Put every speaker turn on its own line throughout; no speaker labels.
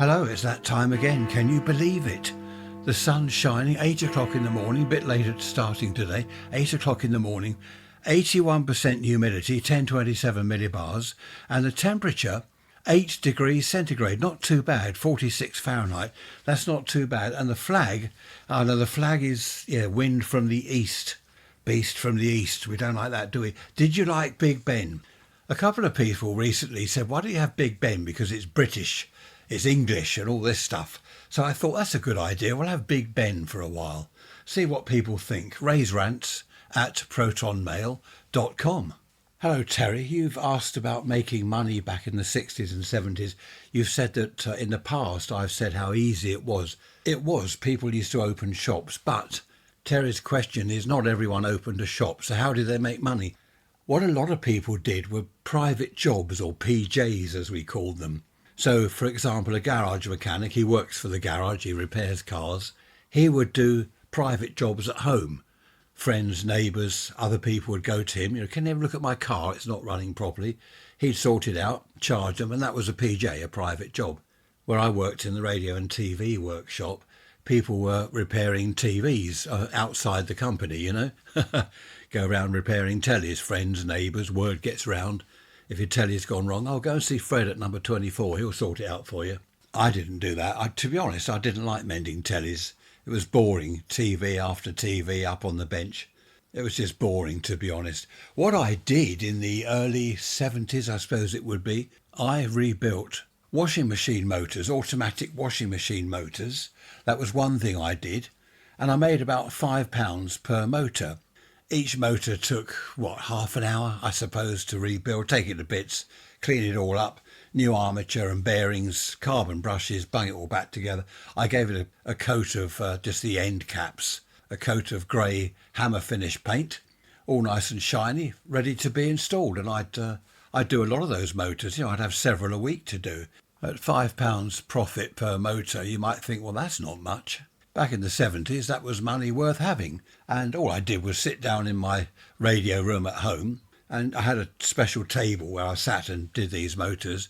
Hello, it's that time again. Can you believe it? The sun's shining, 8 o'clock in the morning, a bit later starting today, 8 o'clock in the morning, 81% humidity, 1027 millibars, and the temperature, 8 degrees centigrade, not too bad, 46 Fahrenheit, that's not too bad. And the flag, the flag is, wind from the east, beast from the east. We don't like that, do we? Did you like Big Ben? A couple of people recently said, why don't you have Big Ben? Because it's British, it's English and all this stuff. So I thought that's a good idea. We'll have Big Ben for a while. See what people think. Raise Rants at protonmail.com. Hello, Terry. You've asked about making money back in the 60s and 70s. You've said that in the past I've said how easy it was. It was. People used to open shops. But Terry's question is not everyone opened a shop. So how did they make money? What a lot of people did were private jobs, or PJs as we called them. So, for example, a garage mechanic, he works for the garage, he repairs cars. He would do private jobs at home. Friends, neighbours, other people would go to him, can you have a look at my car, it's not running properly. He'd sort it out, charge them, and that was a PJ, a private job. Where I worked in the radio and TV workshop, people were repairing TVs outside the company, Go around repairing tellies, friends, neighbours, word gets round. If your telly's gone wrong, I'll go and see Fred at number 24, he'll sort it out for you. I didn't do that. To be honest, I didn't like mending tellies. It was boring, TV after TV up on the bench. It was just boring, to be honest. What I did in the early 70s, I suppose it would be, I rebuilt washing machine motors, automatic washing machine motors. That was one thing I did. And I made about £5 per motor. Each motor took, half an hour, I suppose, to rebuild, take it to bits, clean it all up, new armature and bearings, carbon brushes, bung it all back together. I gave it a coat of just the end caps, a coat of grey hammer finish paint, all nice and shiny, ready to be installed. And I'd do a lot of those motors. I'd have several a week to do. At £5 profit per motor, you might think, well, that's not much. Back in the 70s, that was money worth having. And all I did was sit down in my radio room at home, and I had a special table where I sat and did these motors.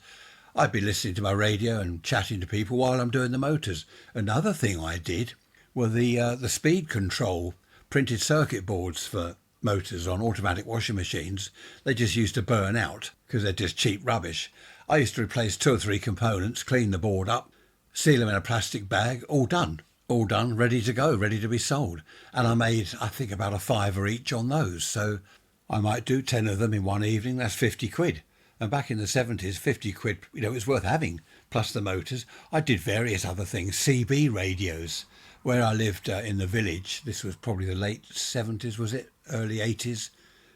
I'd be listening to my radio and chatting to people while I'm doing the motors. Another thing I did were the speed control printed circuit boards for motors on automatic washing machines. They just used to burn out because they're just cheap rubbish. I used to replace 2 or 3 components, clean the board up, seal them in a plastic bag, all done, ready to go, ready to be sold. And I made, I think, about £5 each on those. So I might do 10 of them in one evening, that's 50 quid. And back in the 70s, 50 quid, it was worth having, plus the motors. I did various other things, CB radios. Where I lived in the village, this was probably the late 70s, was it? Early 80s,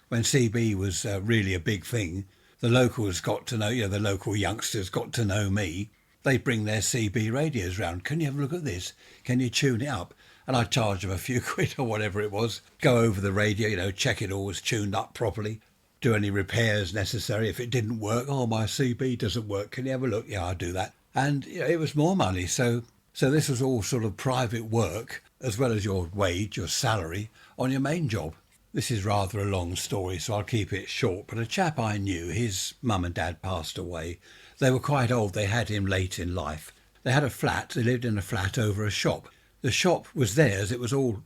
when CB was really a big thing. The locals got to know, the local youngsters got to know me. They'd bring their CB radios round. Can you have a look at this? Can you tune it up? And I'd charge them a few quid or whatever it was. Go over the radio, check it all was tuned up properly. Do any repairs necessary. If it didn't work, my CB doesn't work. Can you have a look? Yeah, I'll do that. And it was more money. So this was all sort of private work, as well as your wage, your salary, on your main job. This is rather a long story, so I'll keep it short. But a chap I knew, his mum and dad passed away. They were quite old. They had him late in life. They had a flat. They lived in a flat over a shop. The shop was theirs. It was all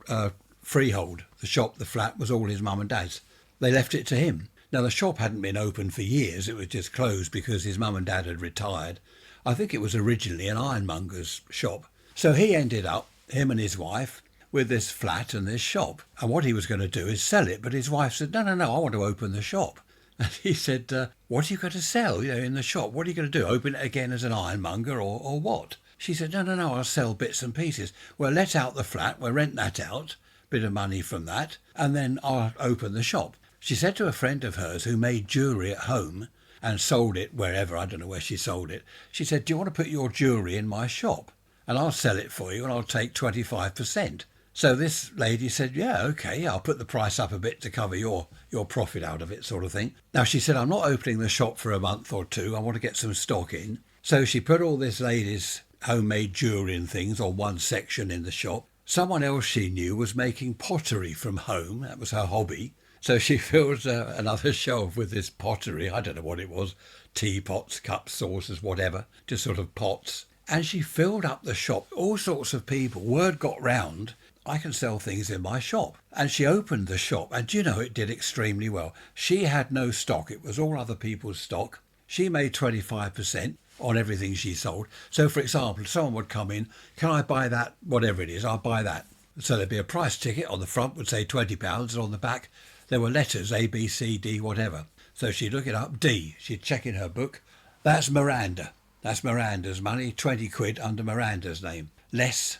freehold. The flat was all his mum and dad's. They left it to him. Now, the shop hadn't been open for years. It was just closed because his mum and dad had retired. I think it was originally an ironmonger's shop. So he ended up, him and his wife, with this flat and this shop. And what he was going to do is sell it. But his wife said, no, I want to open the shop. And he said, what are you going to sell, in the shop? What are you going to do? Open it again as an ironmonger or what? She said, no, I'll sell bits and pieces. We'll let out the flat, we'll rent that out, bit of money from that, and then I'll open the shop. She said to a friend of hers who made jewellery at home and sold it wherever, I don't know where she sold it, she said, do you want to put your jewellery in my shop? And I'll sell it for you and I'll take 25%. So this lady said, yeah, OK, I'll put the price up a bit to cover your profit out of it, sort of thing. Now, she said, I'm not opening the shop for a month or two. I want to get some stock in. So she put all this lady's homemade jewellery and things on one section in the shop. Someone else she knew was making pottery from home. That was her hobby. So she filled another shelf with this pottery. I don't know what it was. Teapots, cups, saucers, whatever. Just sort of pots. And she filled up the shop, all sorts of people. Word got round, I can sell things in my shop. And she opened the shop, and you know, it did extremely well. She had no stock. It was all other people's stock. She made 25% on everything she sold. So, for example, someone would come in, can I buy that, whatever it is, I'll buy that. So there'd be a price ticket on the front, would say £20, and on the back there were letters, A, B, C, D, whatever. So she'd look it up, D, she'd check in her book. That's Miranda. That's Miranda's money, 20 quid under Miranda's name. Less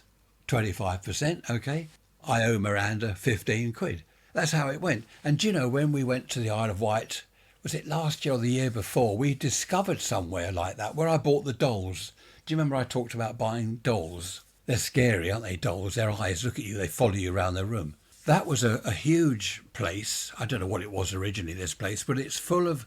25%, okay? I owe Miranda 15 quid. That's how it went. And do you know, when we went to the Isle of Wight, was it last year or the year before, we discovered somewhere like that, where I bought the dolls. Do you remember I talked about buying dolls? They're scary, aren't they, dolls? Their eyes look at you, they follow you around the room. That was a huge place. I don't know what it was originally, this place, but it's full of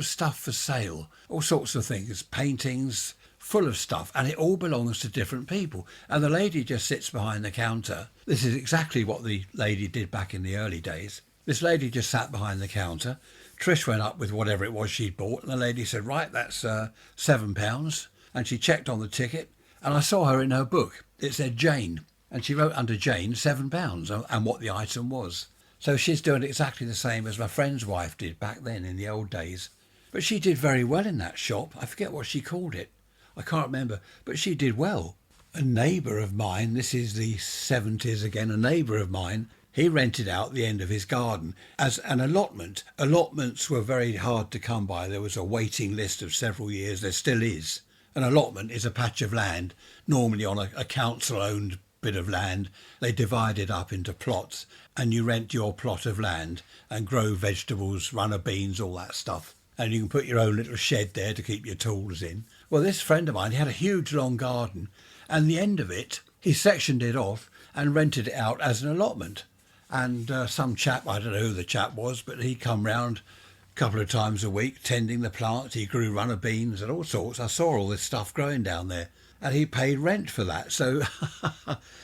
stuff for sale. All sorts of things, paintings, full of stuff, and it all belongs to different people. And the lady just sits behind the counter. This is exactly what the lady did back in the early days. This lady just sat behind the counter. Trish went up with whatever it was she'd bought, and the lady said, right, that's £7. And she checked on the ticket, and I saw her in her book. It said Jane. And she wrote under Jane £7 and what the item was. So she's doing exactly the same as my friend's wife did back then in the old days. But she did very well in that shop. I forget what she called it. I can't remember, but she did well. A neighbour of mine, this is the 70s again, a neighbour of mine, he rented out the end of his garden as an allotment. Allotments were very hard to come by. There was a waiting list of several years. There still is. An allotment is a patch of land, normally on a council-owned bit of land. They divide it up into plots, and you rent your plot of land and grow vegetables, runner beans, all that stuff. And you can put your own little shed there to keep your tools in. Well, this friend of mine, he had a huge long garden, and the end of it, he sectioned it off and rented it out as an allotment. And some chap, I don't know who the chap was, but he come round a couple of times a week tending the plants. He grew runner beans and all sorts. I saw all this stuff growing down there. And he paid rent for that. So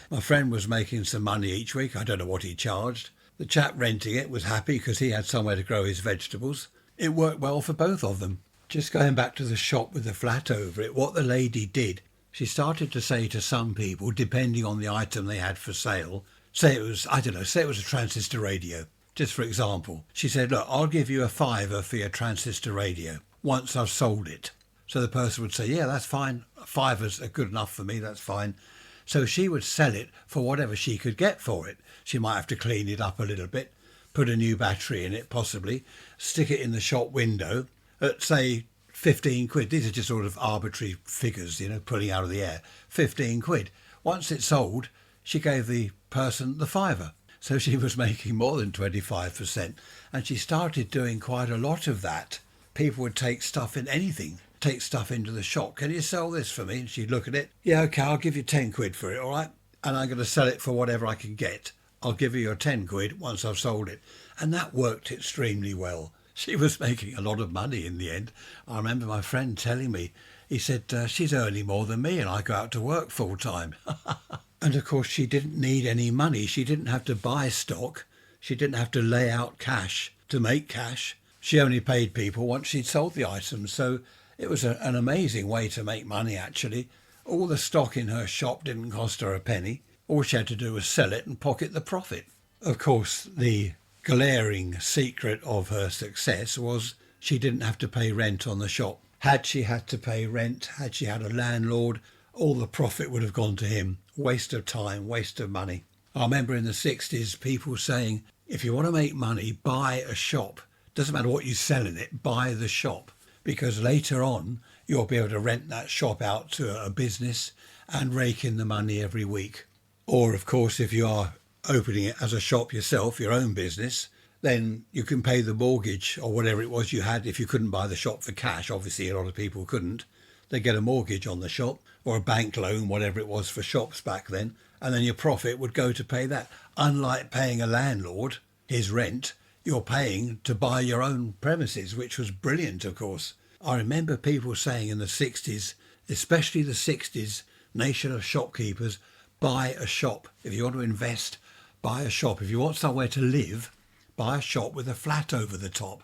my friend was making some money each week. I don't know what he charged. The chap renting it was happy because he had somewhere to grow his vegetables. It worked well for both of them. Just going back to the shop with the flat over it, what the lady did, she started to say to some people, depending on the item they had for sale, say it was a transistor radio. Just for example, she said, look, I'll give you a £5 for your transistor radio once I've sold it. So the person would say, yeah, that's fine. £5 are good enough for me, that's fine. So she would sell it for whatever she could get for it. She might have to clean it up a little bit, put a new battery in it possibly, stick it in the shop window at, say, 15 quid. These are just sort of arbitrary figures, pulling out of the air. 15 quid. Once it's sold, she gave the person the £5. So she was making more than 25%. And she started doing quite a lot of that. People would take stuff into the shop. Can you sell this for me? And she'd look at it. Yeah, okay, I'll give you 10 quid for it, all right? And I'm going to sell it for whatever I can get. I'll give you your 10 quid once I've sold it. And that worked extremely well. She was making a lot of money in the end. I remember my friend telling me, he said, she's earning more than me and I go out to work full time. And of course, she didn't need any money. She didn't have to buy stock. She didn't have to lay out cash to make cash. She only paid people once she'd sold the items. So it was an amazing way to make money, actually. All the stock in her shop didn't cost her a penny. All she had to do was sell it and pocket the profit. Of course, the glaring secret of her success was she didn't have to pay rent on the shop. Had she had to pay rent, had she had a landlord, all the profit would have gone to him. Waste of time, waste of money. I remember in the 60s people saying, if you want to make money, buy a shop. Doesn't matter what you sell in it, buy the shop. Because later on, you'll be able to rent that shop out to a business and rake in the money every week. Or, of course, if you are opening it as a shop yourself, your own business, then you can pay the mortgage or whatever it was you had. If you couldn't buy the shop for cash, obviously a lot of people couldn't, they get a mortgage on the shop or a bank loan, whatever it was for shops back then, and then your profit would go to pay that. Unlike paying a landlord his rent, you're paying to buy your own premises, which was brilliant, of course. I remember people saying in the 60s, especially the 60s, nation of shopkeepers, buy a shop. If you want to invest, buy a shop. If you want somewhere to live, buy a shop with a flat over the top.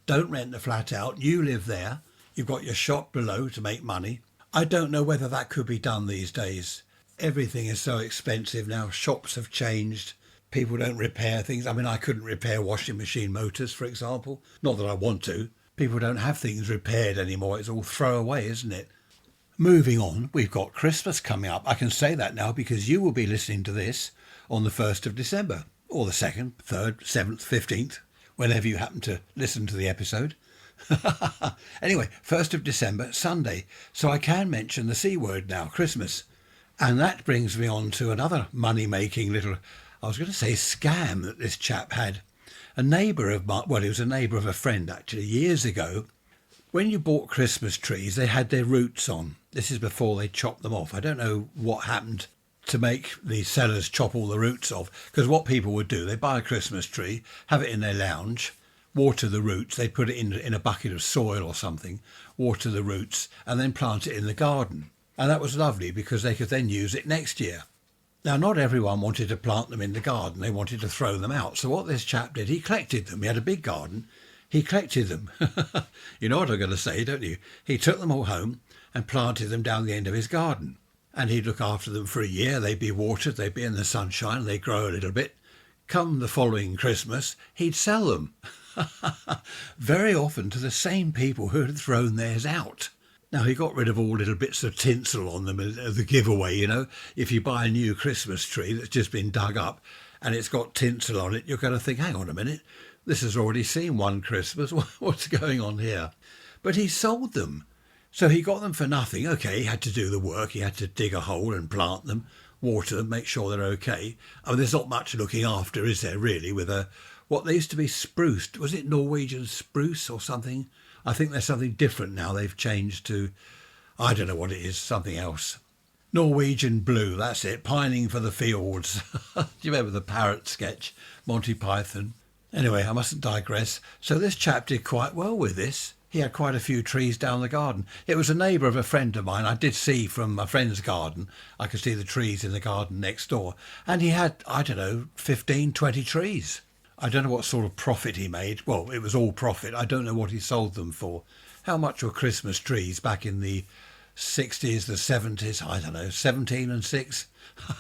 Don't rent the flat out. You live there. You've got your shop below to make money. I don't know whether that could be done these days. Everything is so expensive now. Shops have changed. People don't repair things. I mean, I couldn't repair washing machine motors, for example. Not that I want to. People don't have things repaired anymore. It's all throwaway, isn't it? Moving on, we've got Christmas coming up. I can say that now because you will be listening to this on the 1st of December, or the 2nd, 3rd, 7th, 15th, whenever you happen to listen to the episode. Anyway, 1st of December, Sunday. So I can mention the C word now, Christmas. And that brings me on to another money-making little, I was going to say scam that this chap had. A neighbour of mine, well, he was a neighbour of a friend actually, years ago. When you bought Christmas trees, they had their roots on. This is before they chopped them off. I don't know what happened to make the sellers chop all the roots off, because what people would do, they buy a Christmas tree, have it in their lounge, water the roots, they put it in a bucket of soil or something, water the roots, and then plant it in the garden. And that was lovely because they could then use it next year. Now, not everyone wanted to plant them in the garden. They wanted to throw them out. So what this chap did, he collected them. He had a big garden. He collected them. You know what I'm going to say, don't you? He took them all home and planted them down the end of his garden. And he'd look after them for a year. They'd be watered. They'd be in the sunshine. They'd grow a little bit. Come the following Christmas, he'd sell them. Very often to the same people who had thrown theirs out. Now, he got rid of all little bits of tinsel on them as the giveaway, you know. If you buy a new Christmas tree that's just been dug up and it's got tinsel on it, you're going to think, hang on a minute, this has already seen one Christmas. What's going on here? But he sold them. So he got them for nothing. Okay, he had to do the work. He had to dig a hole and plant them, water them, make sure they're okay. I mean, there's not much looking after, is there, really, with what they used to be spruced. Was it Norwegian spruce or something? I think there's something different now. They've changed to, I don't know what it is, something else. Norwegian blue, that's it, pining for the fields. Do you remember the parrot sketch, Monty Python? Anyway, I mustn't digress. So this chap did quite well with this. He had quite a few trees down the garden. It was a neighbour of a friend of mine. I did see from my friend's garden, I could see the trees in the garden next door. And he had, I don't know, 15, 20 trees. I don't know what sort of profit he made. Well, it was all profit. I don't know what he sold them for. How much were Christmas trees back in the 60s, the 70s? I don't know, 17 and 6?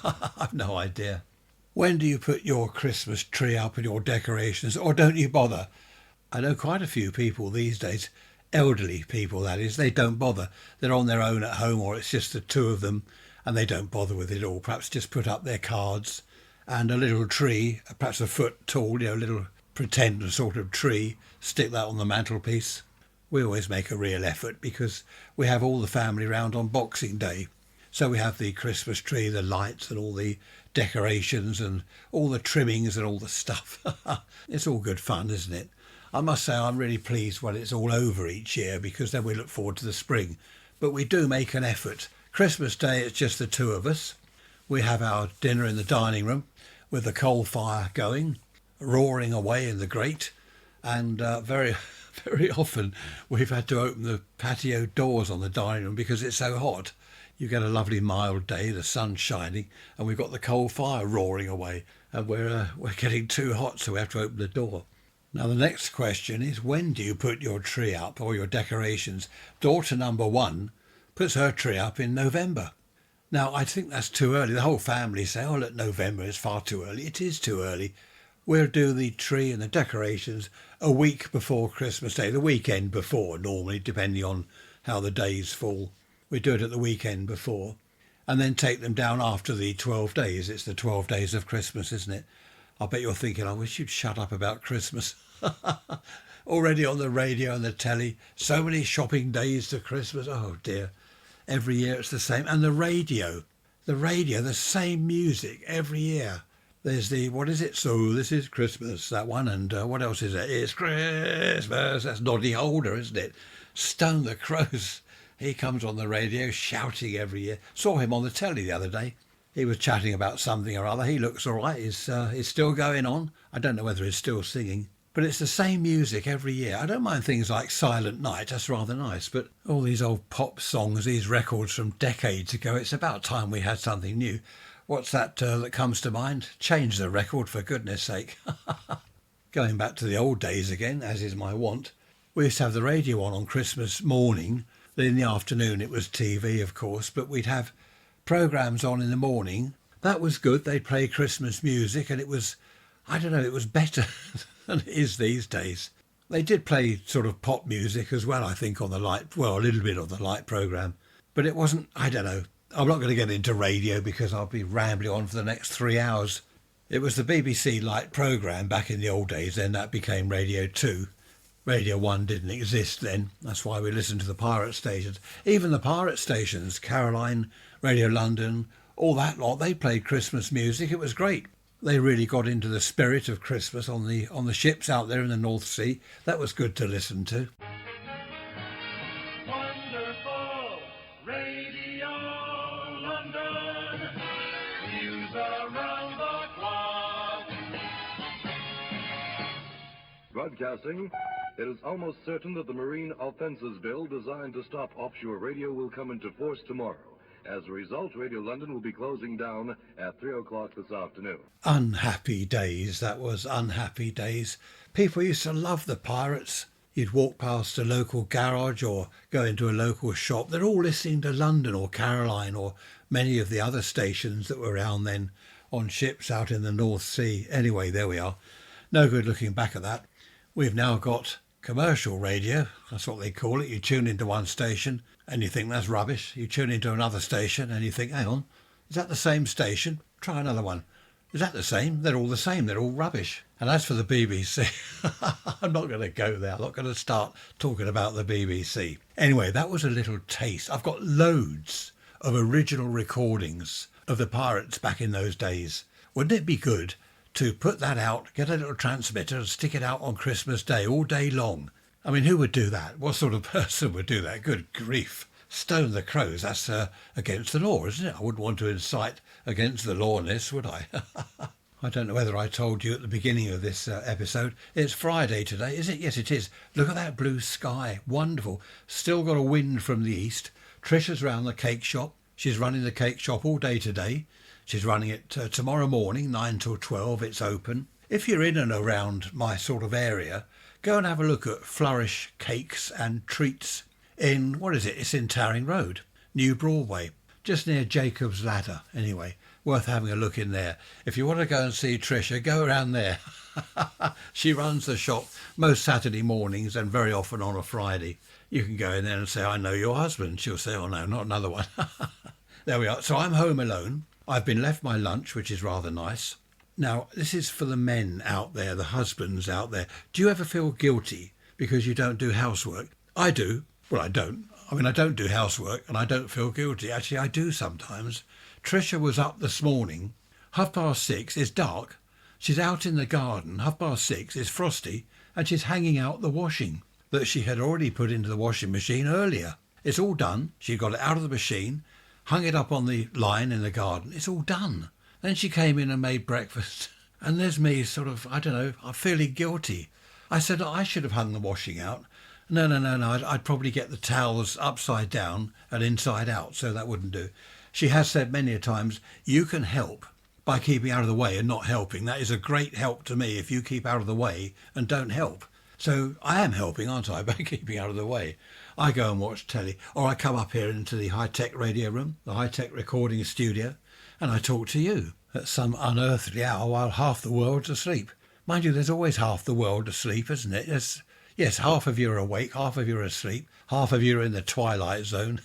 I've no idea. When do you put your Christmas tree up and your decorations, or don't you bother? I know quite a few people these days, elderly people that is, they don't bother. They're on their own at home, or it's just the two of them, and they don't bother with it all. Perhaps just put up their cards and a little tree, perhaps a foot tall, you know, a little pretend sort of tree, stick that on the mantelpiece. We always make a real effort because we have all the family round on Boxing Day. So we have the Christmas tree, the lights and all the decorations and all the trimmings and all the stuff. It's all good fun, isn't it? I must say I'm really pleased when it's all over each year because then we look forward to the spring. But we do make an effort. Christmas Day, it's just the two of us. We have our dinner in the dining room with the coal fire going, roaring away in the grate. And very often we've had to open the patio doors on the dining room because it's so hot. You get a lovely mild day, the sun's shining, and we've got the coal fire roaring away. And we're getting too hot, so we have to open the door. Now, the next question is, when do you put your tree up or your decorations? Daughter number 1 puts her tree up in November. Now, I think that's too early. The whole family say, oh, look, November is far too early. It is too early. We'll do the tree and the decorations a week before Christmas Day, the weekend before, normally, depending on how the days fall. We do it at the weekend before and then take them down after the 12 days. It's the 12 days of Christmas, isn't it? I bet you're thinking, I wish you'd shut up about Christmas. Already on the radio and the telly, so many shopping days to Christmas. Oh dear. Every year it's the same. And the radio, the same music every year. There's the, what is it? So this is Christmas, that one. And what else is it? It's Christmas. That's Noddy Holder, isn't it? Stone the Crows. He comes on the radio shouting every year. Saw him on the telly the other day. He was chatting about something or other. He looks all right. He's still going on. I don't know whether he's still singing. But it's the same music every year. I don't mind things like Silent Night. That's rather nice. But all these old pop songs, these records from decades ago, it's about time we had something new. What's that that comes to mind? Change the record, for goodness sake. Going back to the old days again, as is my wont. We used to have the radio on Christmas morning Then in the afternoon it was TV, of course, but we'd have programmes on in the morning. That was good. They'd play Christmas music, and it was, I don't know, it was better than it is these days. They did play sort of pop music as well, I think, on the light, well, a little bit of the light programme. But it wasn't, I don't know. I'm not going to get into radio because I'll be rambling on for the next 3 hours. It was the BBC light programme back in the old days, then that became Radio 2. Radio 1 didn't exist then. That's why we listened to the pirate stations. Even the pirate stations, Caroline, Radio London, all that lot, they played Christmas music. It was great. They really got into the spirit of Christmas on the ships out there in the North Sea. That was good to listen to.
Wonderful Radio London, news around the clock.
Broadcasting, it is almost certain that the Marine Offences Bill designed to stop offshore radio will come into force tomorrow. As a result, Radio London will be closing down at 3 o'clock this afternoon.
Unhappy days, that was unhappy days. People used to love the pirates. You'd walk past a local garage or go into a local shop. They're all listening to London or Caroline or many of the other stations that were around then on ships out in the North Sea. Anyway, there we are. No good looking back at that. We've now got commercial radio, that's what they call it. You tune into one station and you think that's rubbish. You tune into another station and you think, hang on, is that the same station? Try another one. Is that the same? They're all the same. They're all rubbish. And as for the BBC, I'm not going to go there. I'm not going to start talking about the BBC. Anyway, that was a little taste. I've got loads of original recordings of the pirates back in those days. Wouldn't it be good to put that out, get a little transmitter and stick it out on Christmas Day all day long? I mean, who would do that? What sort of person would do that? Good grief. Stone the crows, that's against the law, isn't it? I wouldn't want to incite against the law in this, would I? I don't know whether I told you at the beginning of this episode. It's Friday today, is it? Yes, it is. Look at that blue sky. Wonderful. Still got a wind from the east. Trisha's round the cake shop. She's running the cake shop all day today. She's running it tomorrow morning, 9 till 12. It's open. If you're in and around my sort of area, go and have a look at Flourish Cakes and Treats in, what is it? It's in Tarring Road, New Broadway, just near Jacob's Ladder. Anyway, worth having a look in there. If you want to go and see Trisha, go around there. She runs the shop most Saturday mornings and very often on a Friday. You can go in there and say, I know your husband. She'll say, oh no, not another one. There we are. So I'm home alone. I've been left my lunch, which is rather nice. Now, this is for the men out there, the husbands out there. Do you ever feel guilty because you don't do housework? I do. Well, I don't. I mean, I don't do housework and I don't feel guilty. Actually, I do sometimes. Trisha was up this morning, 6:30. It's dark. She's out in the garden, 6:30. It's frosty, and she's hanging out the washing that she had already put into the washing machine earlier. It's all done. She got it out of the machine, hung it up on the line in the garden. It's all done. Then she came in and made breakfast. And there's me sort of, I don't know, I'm feeling guilty. I said I should have hung the washing out. No, I'd probably get the towels upside down and inside out, so that wouldn't do. She has said many a times, you can help by keeping out of the way and not helping. That is a great help to me if you keep out of the way and don't help. So I am helping, aren't I, by keeping out of the way. I go and watch telly, or I come up here into the high-tech radio room, the high-tech recording studio, and I talk to you at some unearthly hour while half the world's asleep. Mind you, there's always half the world asleep, isn't it? Yes, half of you are awake, half of you are asleep, half of you are in the twilight zone.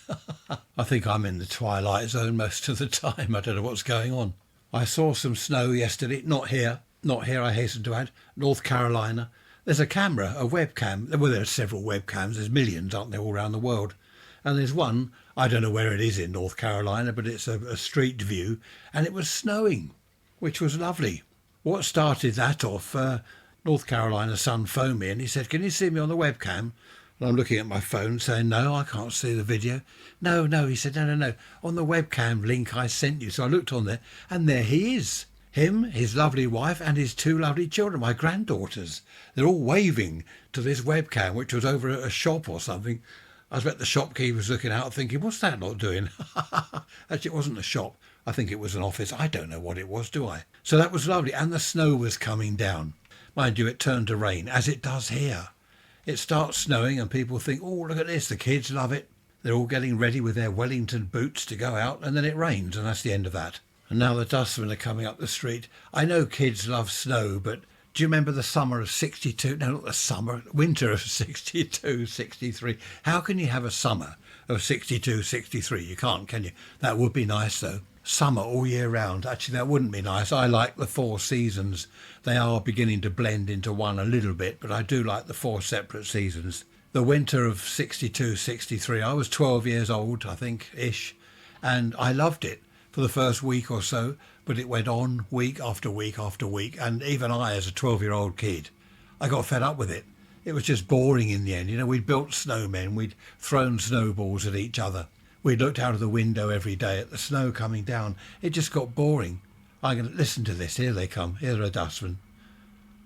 I think I'm in the twilight zone most of the time. I don't know what's going on. I saw some snow yesterday, not here, I hasten to add, North Carolina. There's a camera, a webcam. Well, there are several webcams. There's millions, aren't there, all around the world. And there's one, I don't know where it is in North Carolina, but it's a street view, and it was snowing, which was lovely. What started that off, North Carolina's son phoned me and he said, can you see me on the webcam? And I'm looking at my phone saying, no, I can't see the video. No, he said, no, on the webcam link I sent you. So I looked on there and there he is. Him, his lovely wife and his two lovely children, my granddaughters. They're all waving to this webcam, which was over at a shop or something. I bet the shopkeepers looking out thinking, what's that lot doing? Actually, it wasn't a shop. I think it was an office. I don't know what it was, do I? So that was lovely. And the snow was coming down. Mind you, it turned to rain, as it does here. It starts snowing and people think, oh, look at this. The kids love it. They're all getting ready with their Wellington boots to go out, and then it rains, and that's the end of that. And now the dustmen are coming up the street. I know kids love snow, but do you remember the summer of 62? No, not the summer, winter of 62, 63. How can you have a summer of 62, 63? You can't, can you? That would be nice, though. Summer all year round. Actually, that wouldn't be nice. I like the 4 seasons. They are beginning to blend into one a little bit, but I do like the 4 separate seasons. The winter of 62, 63, I was 12 years old, I think, ish, and I loved it for the first week or so, but it went on week after week after week, and even I, as a 12-year-old kid, I got fed up with it. It was just boring in the end. You know, we'd built snowmen, we'd thrown snowballs at each other. We'd looked out of the window every day at the snow coming down. It just got boring. I'm going to listen to this. Here they come. Here are dustmen.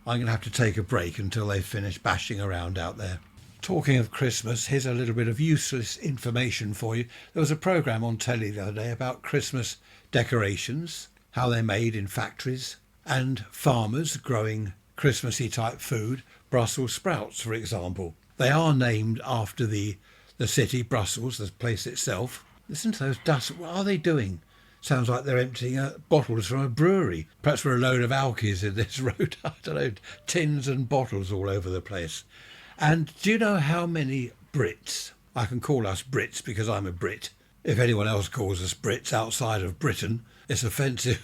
I'm going to have to take a break until they finish bashing around out there. Talking of Christmas, here's a little bit of useless information for you. There was a programme on telly the other day about Christmas decorations, how they're made in factories, and farmers growing Christmassy type food, Brussels sprouts, for example. They are named after the city, Brussels, the place itself. Listen to those dust. What are they doing? Sounds like they're emptying bottles from a brewery. Perhaps we're a load of alkies in this road. I don't know, tins and bottles all over the place. And do you know how many Brits, I can call us Brits because I'm a Brit. If anyone else calls us Brits outside of Britain, it's offensive.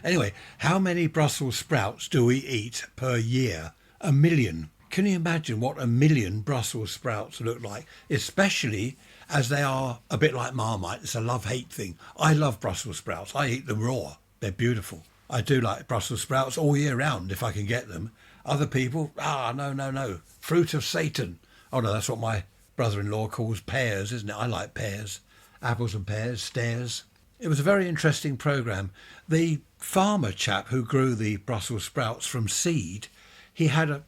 Anyway, how many Brussels sprouts do we eat per year? 1 million. Can you imagine what 1 million Brussels sprouts look like? Especially as they are a bit like Marmite. It's a love-hate thing. I love Brussels sprouts. I eat them raw. They're beautiful. I do like Brussels sprouts all year round if I can get them. Other people, no. Fruit of Satan. Oh no, that's what my brother-in-law calls pears, isn't it? I like pears. Apples and pears, stairs. It was a very interesting programme. The farmer chap who grew the Brussels sprouts from seed, he had,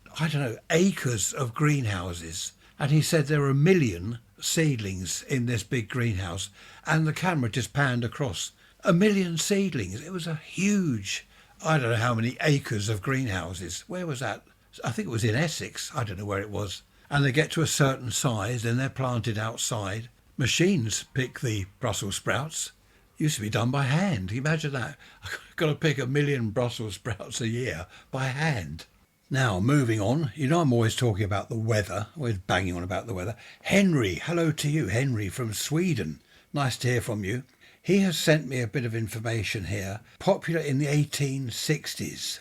acres of greenhouses. And he said there were 1 million seedlings in this big greenhouse. And the camera just panned across. 1 million seedlings. It was a huge, I don't know how many acres of greenhouses. Where was that? I think it was in Essex. I don't know where it was. And they get to a certain size, then they're planted outside. Machines pick the Brussels sprouts. Used to be done by hand. Can you imagine that? I've got to pick 1 million Brussels sprouts a year by hand. Now, moving on. You know I'm always talking about the weather. Always banging on about the weather. Henry, hello to you. Henry from Sweden. Nice to hear from you. He has sent me a bit of information here. Popular in the 1860s.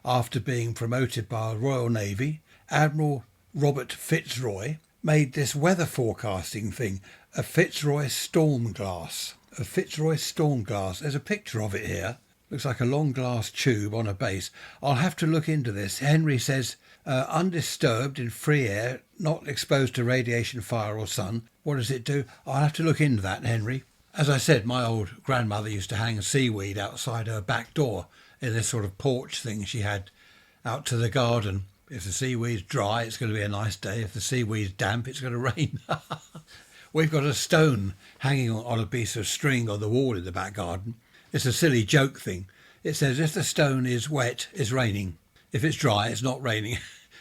After being promoted by the Royal Navy, Admiral Robert Fitzroy made this weather forecasting thing, a Fitzroy storm glass. A Fitzroy storm glass. There's a picture of it here. Looks like a long glass tube on a base. I'll have to look into this. Henry says, undisturbed in free air, not exposed to radiation, fire or sun. What does it do? I'll have to look into that, Henry. As I said, my old grandmother used to hang seaweed outside her back door in this sort of porch thing she had out to the garden. If the seaweed's dry, it's going to be a nice day. If the seaweed's damp, it's going to rain. We've got a stone hanging on a piece of string on the wall in the back garden. It's a silly joke thing. It says if the stone is wet, it's raining. If it's dry, it's not raining.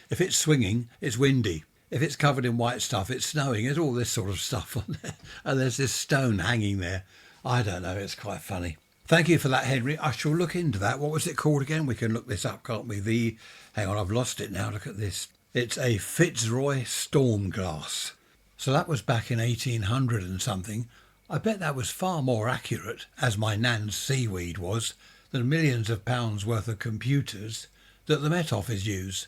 If it's swinging, it's windy. If it's covered in white stuff, it's snowing. There's all this sort of stuff on there. And there's this stone hanging there. I don't know. It's quite funny. Thank you for that, Henry. I shall look into that. What was it called again? We can look this up, can't we? Hang on, I've lost it now. Look at this. It's a Fitzroy storm glass. So that was back in 1800 and something. I bet that was far more accurate, as my nan's seaweed was, than millions of pounds worth of computers that the Met Office use.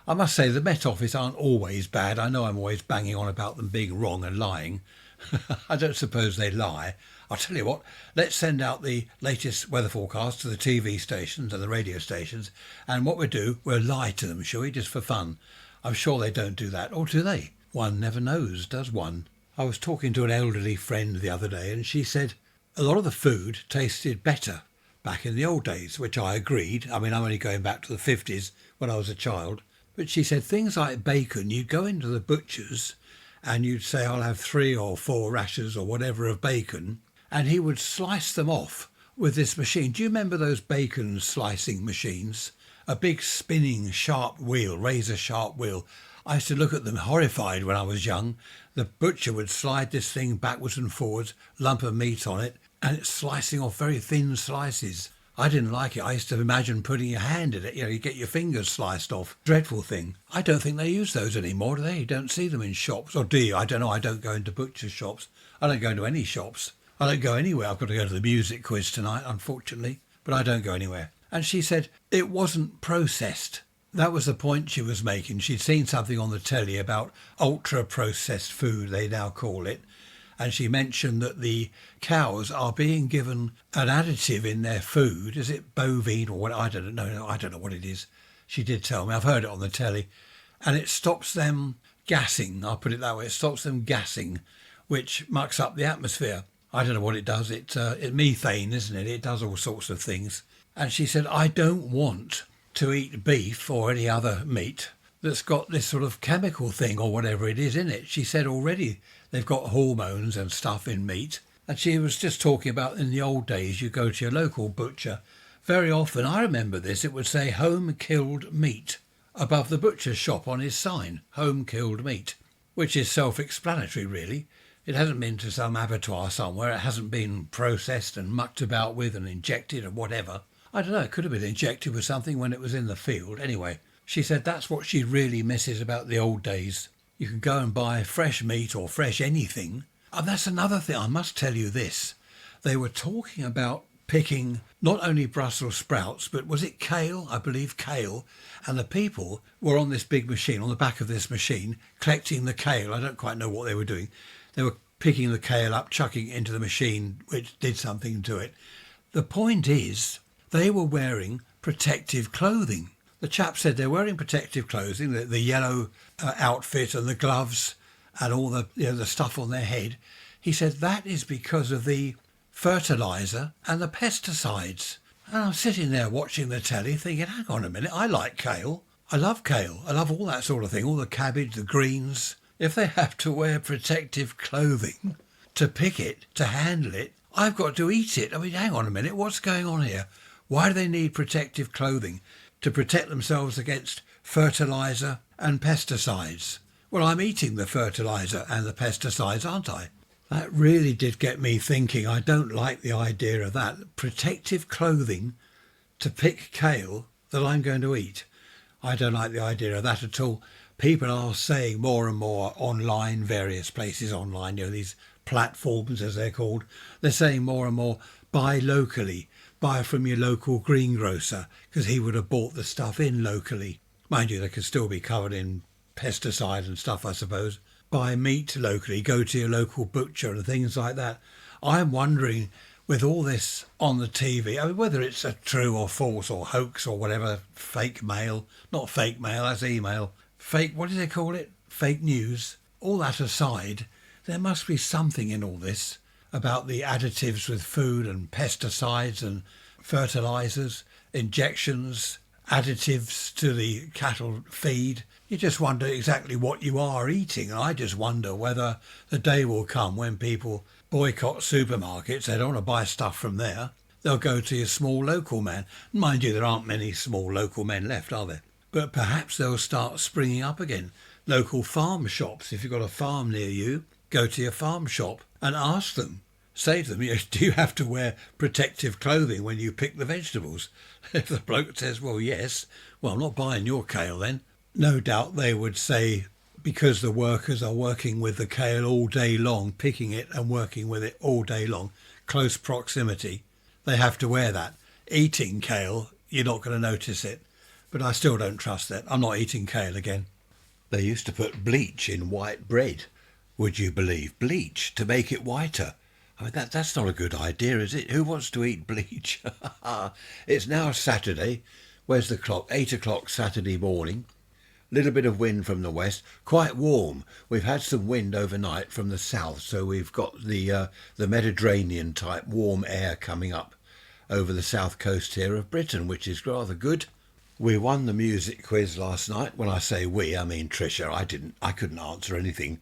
I must say the Met Office aren't always bad. I know I'm always banging on about them being wrong and lying. I don't suppose they lie. I'll tell you what, let's send out the latest weather forecast to the TV stations and the radio stations, and what we'll do, we'll lie to them, shall we, just for fun. I'm sure they don't do that, or do they? One never knows, does one? I was talking to an elderly friend the other day, and she said a lot of the food tasted better back in the old days, which I agreed. I mean, I'm only going back to the 50s when I was a child. But she said things like bacon, you'd go into the butcher's and you'd say, I'll have 3 or 4 rashers or whatever of bacon, and he would slice them off with this machine. Do you remember those bacon slicing machines? A big spinning sharp wheel, razor sharp wheel. I used to look at them horrified when I was young. The butcher would slide this thing backwards and forwards, lump of meat on it, and it's slicing off very thin slices. I didn't like it. I used to imagine putting your hand in it. You get your fingers sliced off. Dreadful thing. I don't think they use those anymore, do they? You don't see them in shops. Or do you? I don't know. I don't go into butcher shops. I don't go into any shops. I don't go anywhere. I've got to go to the music quiz tonight, unfortunately. But I don't go anywhere. And she said it wasn't processed. That was the point she was making. She'd seen something on the telly about ultra-processed food, they now call it. And she mentioned that the cows are being given an additive in their food. Is it bovine or what? I don't know. I don't know what it is. She did tell me. I've heard it on the telly. And it stops them gassing. I'll put it that way. It stops them gassing, which mucks up the atmosphere. I don't know what it does. It's methane, isn't it? It does all sorts of things. And she said, I don't want to eat beef or any other meat that's got this sort of chemical thing or whatever it is in it. She said already they've got hormones and stuff in meat. And she was just talking about in the old days, you go to your local butcher. Very often, I remember this, it would say home killed meat above the butcher's shop on his sign, home killed meat, which is self-explanatory really. It hasn't been to some abattoir somewhere. It hasn't been processed and mucked about with and injected and whatever. I don't know, it could have been injected with something when it was in the field. Anyway, she said that's what she really misses about the old days. You can go and buy fresh meat or fresh anything. And that's another thing, I must tell you this. They were talking about picking not only Brussels sprouts, but was it kale? I believe kale. And the people were on this big machine, on the back of this machine, collecting the kale. I don't quite know what they were doing. They were picking the kale up, chucking it into the machine, which did something to it. The point is, they were wearing protective clothing. The chap said they're wearing protective clothing, the yellow outfit and the gloves and all the stuff on their head. He said that is because of the fertiliser and the pesticides. And I'm sitting there watching the telly thinking, hang on a minute, I like kale. I love kale. I love all that sort of thing, all the cabbage, the greens. If they have to wear protective clothing to pick it, to handle it, I've got to eat it. I mean, hang on a minute, what's going on here? Why do they need protective clothing? To protect themselves against fertiliser and pesticides. Well, I'm eating the fertiliser and the pesticides, aren't I? That really did get me thinking. I don't like the idea of that. Protective clothing to pick kale that I'm going to eat. I don't like the idea of that at all. People are saying more and more online, various places online, these platforms as they're called, they're saying more and more, buy locally, buy from your local greengrocer, because he would have bought the stuff in locally. Mind you, they could still be covered in pesticide and stuff, I suppose. Buy meat locally, go to your local butcher and things like that. I'm wondering, with all this on the TV, I mean, whether it's a true or false or hoax or whatever, fake mail, not fake mail, that's email, fake, what do they call it? Fake news. All that aside, there must be something in all this about the additives with food and pesticides and fertilisers, injections, additives to the cattle feed. You just wonder exactly what you are eating. And I just wonder whether the day will come when people boycott supermarkets. They don't want to buy stuff from there. They'll go to your small local man. Mind you, there aren't many small local men left, are there? But perhaps they'll start springing up again. Local farm shops. If you've got a farm near you, go to your farm shop and ask them. Say to them, do you have to wear protective clothing when you pick the vegetables? If the bloke says, well, yes, well, I'm not buying your kale then. No doubt they would say, because the workers are working with the kale all day long, picking it and working with it all day long, close proximity, they have to wear that. Eating kale, you're not going to notice it. But I still don't trust that. I'm not eating kale again. They used to put bleach in white bread. Would you believe? Bleach to make it whiter. I mean, that's not a good idea, is it? Who wants to eat bleach? It's now Saturday. Where's the clock? 8 o'clock Saturday morning. Little bit of wind from the west. Quite warm. We've had some wind overnight from the south, so we've got the Mediterranean type warm air coming up over the south coast here of Britain, which is rather good. We won the music quiz last night. When I say we, I mean Tricia. I couldn't answer anything.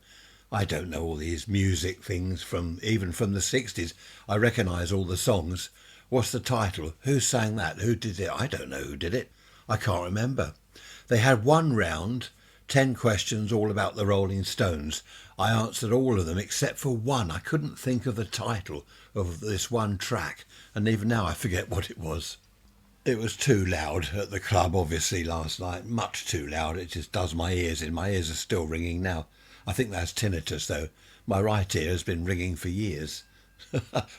I don't know all these music things even from the 60s. I recognise all the songs. What's the title? Who sang that? Who did it? I don't know who did it. I can't remember. They had one round 10 questions all about the Rolling Stones. I answered all of them except for one. I couldn't think of the title of this one track, and even now I forget what it was. It was too loud at the club, obviously, last night. Much too loud. It just does my ears in. My ears are still ringing now. I think that's tinnitus, though. My right ear has been ringing for years.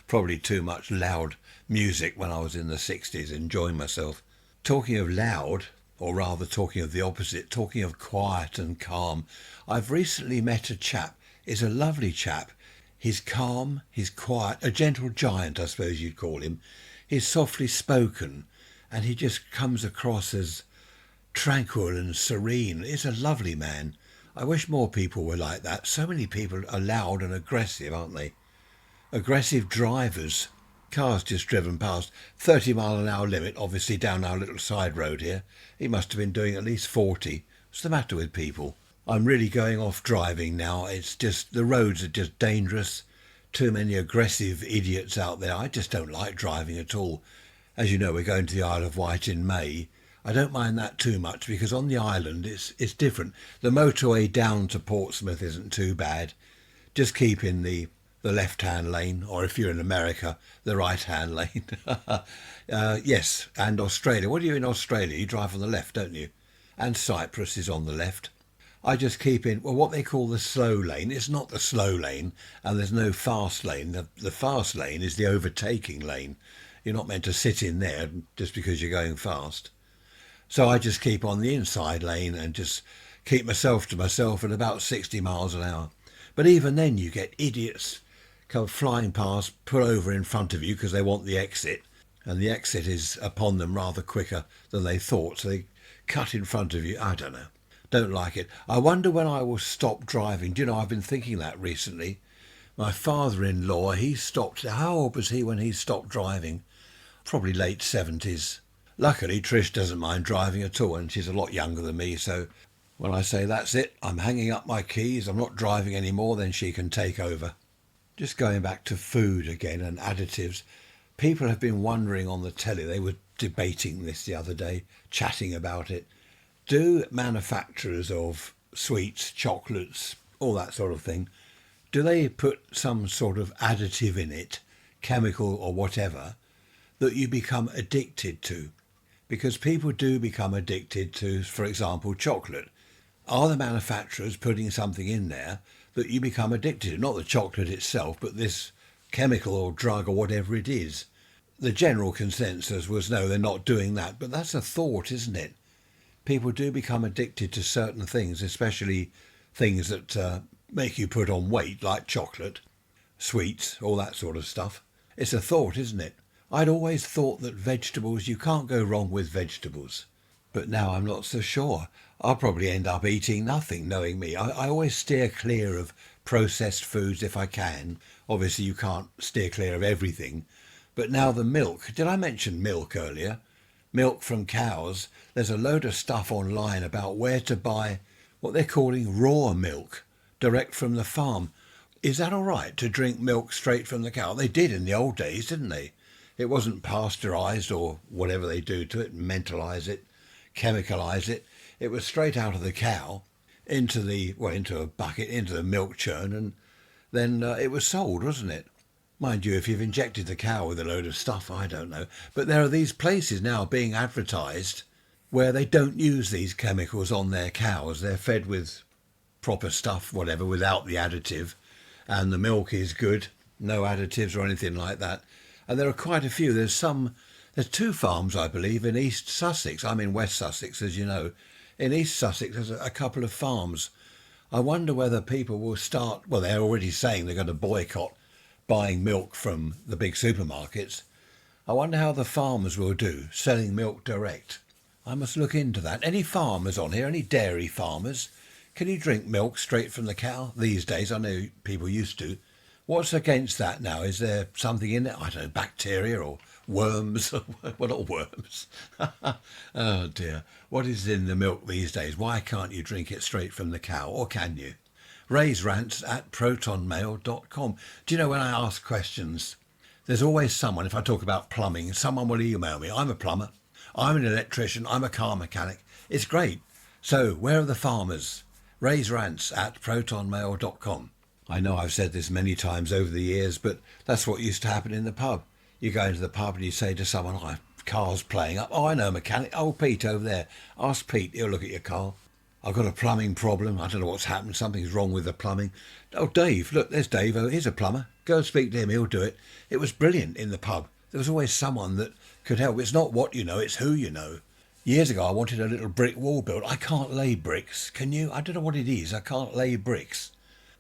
Probably too much loud music when I was in the 60s, enjoying myself. Talking of loud, or rather talking of the opposite, talking of quiet and calm, I've recently met a chap. He's a lovely chap. He's calm, he's quiet, a gentle giant, I suppose you'd call him. He's softly spoken, and he just comes across as tranquil and serene. He's a lovely man. I wish more people were like that. So many people are loud and aggressive, aren't they? Aggressive drivers. Cars just driven past. 30-mile-an-hour limit, obviously, down our little side road here. He must have been doing at least 40. What's the matter with people? I'm really going off driving now. It's just, the roads are just dangerous. Too many aggressive idiots out there. I just don't like driving at all. As you know, we're going to the Isle of Wight in May. I don't mind that too much because on the island it's different. The motorway down to Portsmouth isn't too bad. Just keep in the left-hand lane, or if you're in America, the right-hand lane. Yes, and Australia. What do you in Australia? You drive on the left, don't you? And Cyprus is on the left. I just keep in, well, what they call the slow lane. It's not the slow lane, and there's no fast lane. The fast lane is the overtaking lane. You're not meant to sit in there just because you're going fast. So I just keep on the inside lane and just keep myself to myself at about 60 miles an hour. But even then you get idiots come flying past, pull over in front of you because they want the exit. And the exit is upon them rather quicker than they thought. So they cut in front of you. I don't know. Don't like it. I wonder when I will stop driving. Do you know, I've been thinking that recently. My father-in-law, he stopped. How old was he when he stopped driving? Probably late 70s. Luckily, Trish doesn't mind driving at all, and she's a lot younger than me, so when I say that's it, I'm hanging up my keys, I'm not driving anymore, then she can take over. Just going back to food again and additives, people have been wondering on the telly, they were debating this the other day, chatting about it. Do manufacturers of sweets, chocolates, all that sort of thing, do they put some sort of additive in it, chemical or whatever, that you become addicted to? Because people do become addicted to, for example, chocolate. Are the manufacturers putting something in there that you become addicted to? Not the chocolate itself, but this chemical or drug or whatever it is. The general consensus was no, they're not doing that. But that's a thought, isn't it? People do become addicted to certain things, especially things that make you put on weight, like chocolate, sweets, all that sort of stuff. It's a thought, isn't it? I'd always thought that vegetables, you can't go wrong with vegetables. But now I'm not so sure. I'll probably end up eating nothing, knowing me. I always steer clear of processed foods if I can. Obviously, you can't steer clear of everything. But now the milk. Did I mention milk earlier? Milk from cows. There's a load of stuff online about where to buy what they're calling raw milk, direct from the farm. Is that all right to drink milk straight from the cow? They did in the old days, didn't they? It wasn't pasteurised or whatever they do to it, mentalise it, chemicalise it. It was straight out of the cow into a bucket, into the milk churn, and then it was sold, wasn't it? Mind you, if you've injected the cow with a load of stuff, I don't know. But there are these places now being advertised where they don't use these chemicals on their cows. They're fed with proper stuff, whatever, without the additive. And the milk is good, no additives or anything like that. And there are quite a few. There's 2 farms, I believe, in East Sussex. I'm in West Sussex, as you know. In East Sussex, there's a couple of farms. I wonder whether people will start, well, they're already saying they're going to boycott buying milk from the big supermarkets. I wonder how the farmers will do, selling milk direct. I must look into that. Any farmers on here, any dairy farmers? Can you drink milk straight from the cow these days? I know people used to. What's against that now? Is there something in it? I don't know, bacteria or worms? Well, not worms. Oh dear. What is in the milk these days? Why can't you drink it straight from the cow? Or can you? Raise rants at protonmail.com. Do you know, when I ask questions, there's always someone, if I talk about plumbing, someone will email me. I'm a plumber. I'm an electrician. I'm a car mechanic. It's great. So, where are the farmers? Raise rants at protonmail.com. I know I've said this many times over the years, but that's what used to happen in the pub. You go into the pub and you say to someone, oh, car's playing up. Oh, I know a mechanic. Oh, Pete over there. Ask Pete, he'll look at your car. I've got a plumbing problem. I don't know what's happened. Something's wrong with the plumbing. Oh, Dave, look, there's Dave. Oh, here's a plumber. Go and speak to him. He'll do it. It was brilliant in the pub. There was always someone that could help. It's not what you know, it's who you know. Years ago, I wanted a little brick wall built. I can't lay bricks. Can you? I don't know what it is. I can't lay bricks.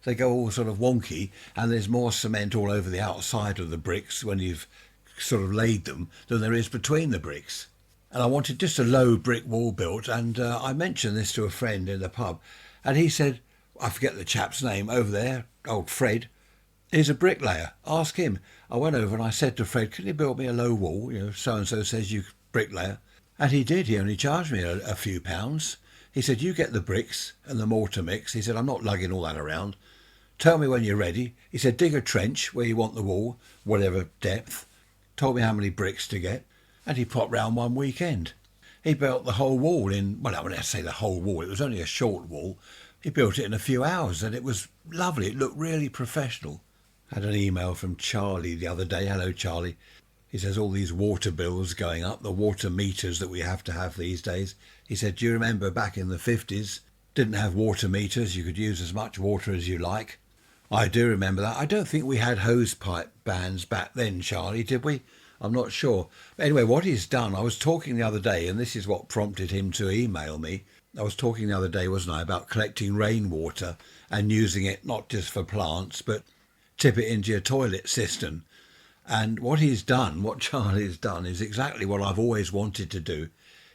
They go all sort of wonky, and there's more cement all over the outside of the bricks when you've sort of laid them than there is between the bricks. And I wanted just a low brick wall built, and I mentioned this to a friend in the pub, and he said, I forget the chap's name, over there, old Fred, he's a bricklayer. Ask him. I went over and I said to Fred, can you build me a low wall? You know, so-and-so says you bricklayer. And he did. He only charged me a few pounds. He said, you get the bricks and the mortar mix. He said, I'm not lugging all that around. Tell me when you're ready. He said, dig a trench where you want the wall, whatever depth. Told me how many bricks to get. And he popped round one weekend. He built the whole wall in, well, when I say the whole wall, it was only a short wall. He built it in a few hours and it was lovely. It looked really professional. Had an email from Charlie the other day. Hello, Charlie. He says all these water bills going up, the water meters that we have to have these days. He said, do you remember back in the 50s, didn't have water meters, you could use as much water as you like. I do remember that. I don't think we had hose pipe bans back then, Charlie, did we? I'm not sure. But anyway, what he's done, I was talking the other day, and this is what prompted him to email me. I was talking the other day, wasn't I, about collecting rainwater and using it not just for plants, but tip it into your toilet cistern. And what he's done, what Charlie's done, is exactly what I've always wanted to do.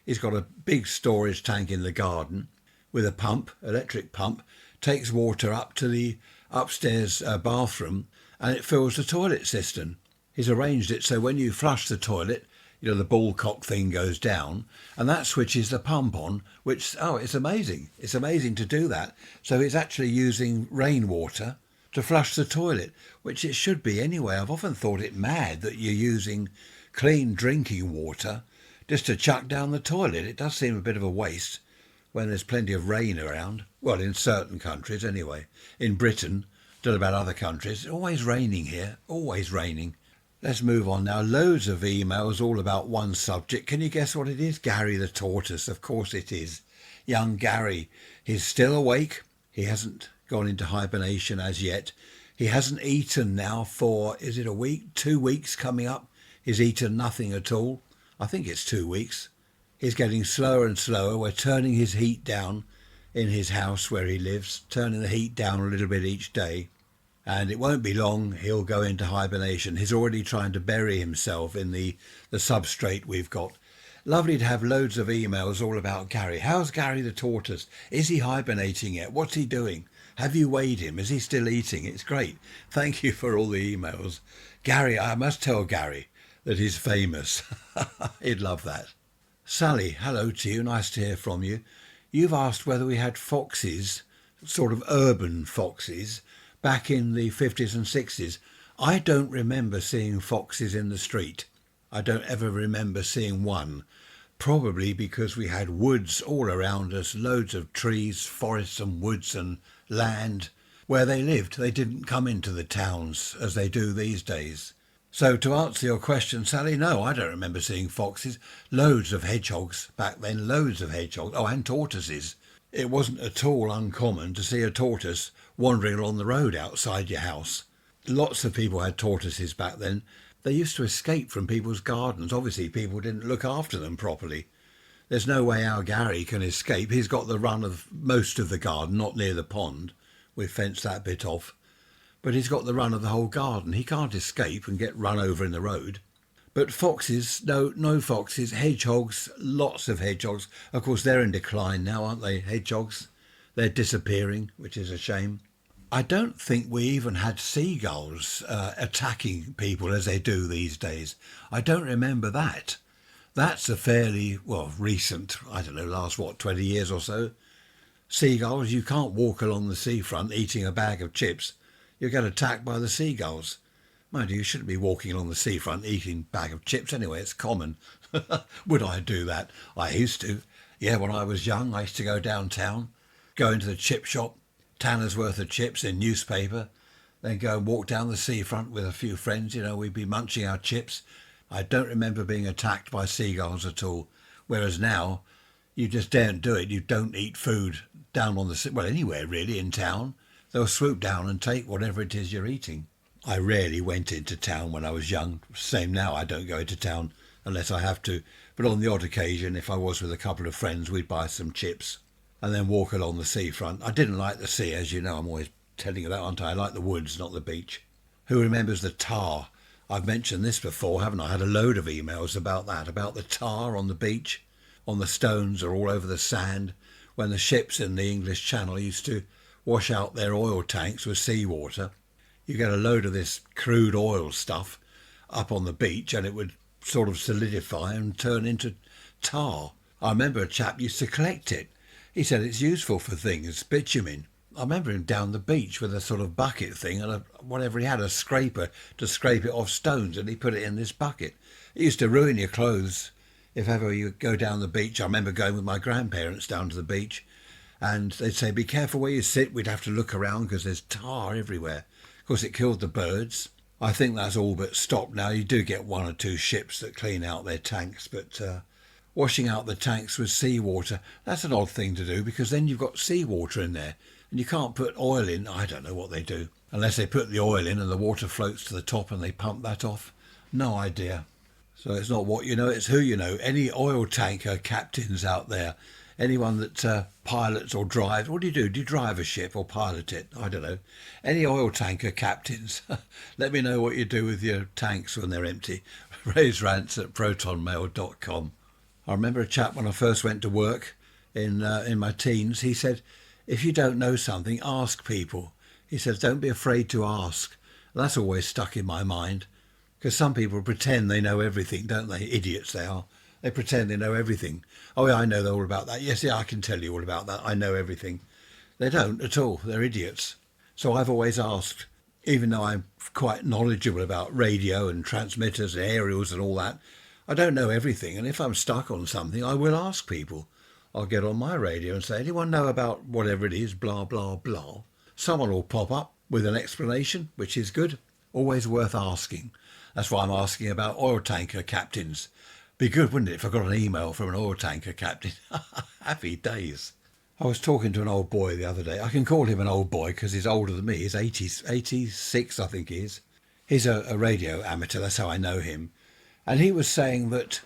He's got a big storage tank in the garden with a pump, electric pump, takes water up to the upstairs bathroom, and it fills the toilet cistern. He's arranged it so when you flush the toilet, you know, the ball cock thing goes down, and that switches the pump on, which, oh, it's amazing. It's amazing to do that. So it's actually using rainwater to flush the toilet, which it should be anyway. I've often thought it mad that you're using clean drinking water just to chuck down the toilet. It does seem a bit of a waste when there's plenty of rain around. Well, in certain countries anyway. In Britain, don't know about other countries, it's always raining here, always raining. Let's move on now. Loads of emails all about one subject. Can you guess what it is? Gary the tortoise. Of course it is. Young Gary. He's still awake. He hasn't gone into hibernation as yet. He hasn't eaten now for, is it a week? 2 weeks coming up. He's eaten nothing at all. I think it's 2 weeks. He's getting slower and slower. We're turning his heat down in his house where he lives, turning the heat down a little bit each day. And it won't be long, he'll go into hibernation. He's already trying to bury himself in the substrate we've got. Lovely to have loads of emails all about Gary. How's Gary the tortoise? Is he hibernating yet? What's he doing? Have you weighed him? Is he still eating? It's great. Thank you for all the emails. Gary, I must tell Gary that he's famous. He'd love that. Sally, hello to you. Nice to hear from you. You've asked whether we had foxes, sort of urban foxes, back in the 50s and 60s. I don't remember seeing foxes in the street. I don't ever remember seeing one. Probably because we had woods all around us, loads of trees, forests and woods and land. Where they lived, they didn't come into the towns as they do these days. So to answer your question, Sally, no, I don't remember seeing foxes. Loads of hedgehogs back then, loads of hedgehogs. Oh, and tortoises. It wasn't at all uncommon to see a tortoise wandering along the road outside your house. Lots of people had tortoises back then. They used to escape from people's gardens. Obviously, people didn't look after them properly. There's no way our Gary can escape. He's got the run of most of the garden, not near the pond. We've fenced that bit off. But he's got the run of the whole garden. He can't escape and get run over in the road. But foxes, no foxes. Hedgehogs, lots of hedgehogs. Of course, they're in decline now, aren't they, hedgehogs? They're disappearing, which is a shame. I don't think we even had seagulls attacking people as they do these days. I don't remember that. That's a fairly, recent, I don't know, last, 20 years or so. Seagulls, you can't walk along the seafront eating a bag of chips. You'll get attacked by the seagulls. Mind you shouldn't be walking along the seafront eating a bag of chips anyway, it's common. Would I do that? I used to. Yeah, when I was young, I used to go downtown, go into the chip shop, tanner's worth of chips in newspaper, then go and walk down the seafront with a few friends. We'd be munching our chips. I don't remember being attacked by seagulls at all. Whereas now, you just daren't do it. You don't eat food down on the sea, well, anywhere really in town. They'll swoop down and take whatever it is you're eating. I rarely went into town when I was young. Same now, I don't go into town unless I have to. But on the odd occasion, if I was with a couple of friends, we'd buy some chips and then walk along the seafront. I didn't like the sea, as you know. I'm always telling you that, aren't I? I like the woods, not the beach. Who remembers the tar? I've mentioned this before, haven't I? I had a load of emails about that, about the tar on the beach, on the stones or all over the sand, when the ships in the English Channel used to wash out their oil tanks with seawater. You get a load of this crude oil stuff up on the beach and it would sort of solidify and turn into tar. I remember a chap used to collect it. He said it's useful for things, bitumen. I remember him down the beach with a sort of bucket thing and whatever he had, a scraper to scrape it off stones, and he put it in this bucket. It used to ruin your clothes if ever you go down the beach. I remember going with my grandparents down to the beach and they'd say, be careful where you sit. We'd have to look around because there's tar everywhere. Of course, it killed the birds. I think that's all but stopped now. You do get one or two ships that clean out their tanks, but washing out the tanks with seawater, that's an odd thing to do because then you've got seawater in there and you can't put oil in. I don't know what they do. Unless they put the oil in and the water floats to the top and they pump that off. No idea. So it's not what you know, it's who you know. Any oil tanker captains out there, anyone that pilots or drives, what do you do? Do you drive a ship or pilot it? I don't know. Any oil tanker captains, let me know what you do with your tanks when they're empty. Raise rants at protonmail.com. I remember a chap when I first went to work in my teens, he said, if you don't know something, ask people. He says, don't be afraid to ask. That's always stuck in my mind. Because some people pretend they know everything, don't they? Idiots they are. They pretend they know everything. Oh, yeah, I know all about that. Yes, yeah, I can tell you all about that. I know everything. They don't at all. They're idiots. So I've always asked, even though I'm quite knowledgeable about radio and transmitters and aerials and all that, I don't know everything. And if I'm stuck on something, I will ask people. I'll get on my radio and say, anyone know about whatever it is, blah, blah, blah. Someone will pop up with an explanation, which is good. Always worth asking. That's why I'm asking about oil tanker captains. Be good, wouldn't it, if I got an email from an oil tanker captain? Happy days. I was talking to an old boy the other day. I can call him an old boy because he's older than me. He's 86, I think he is. He's a radio amateur, that's how I know him. And he was saying that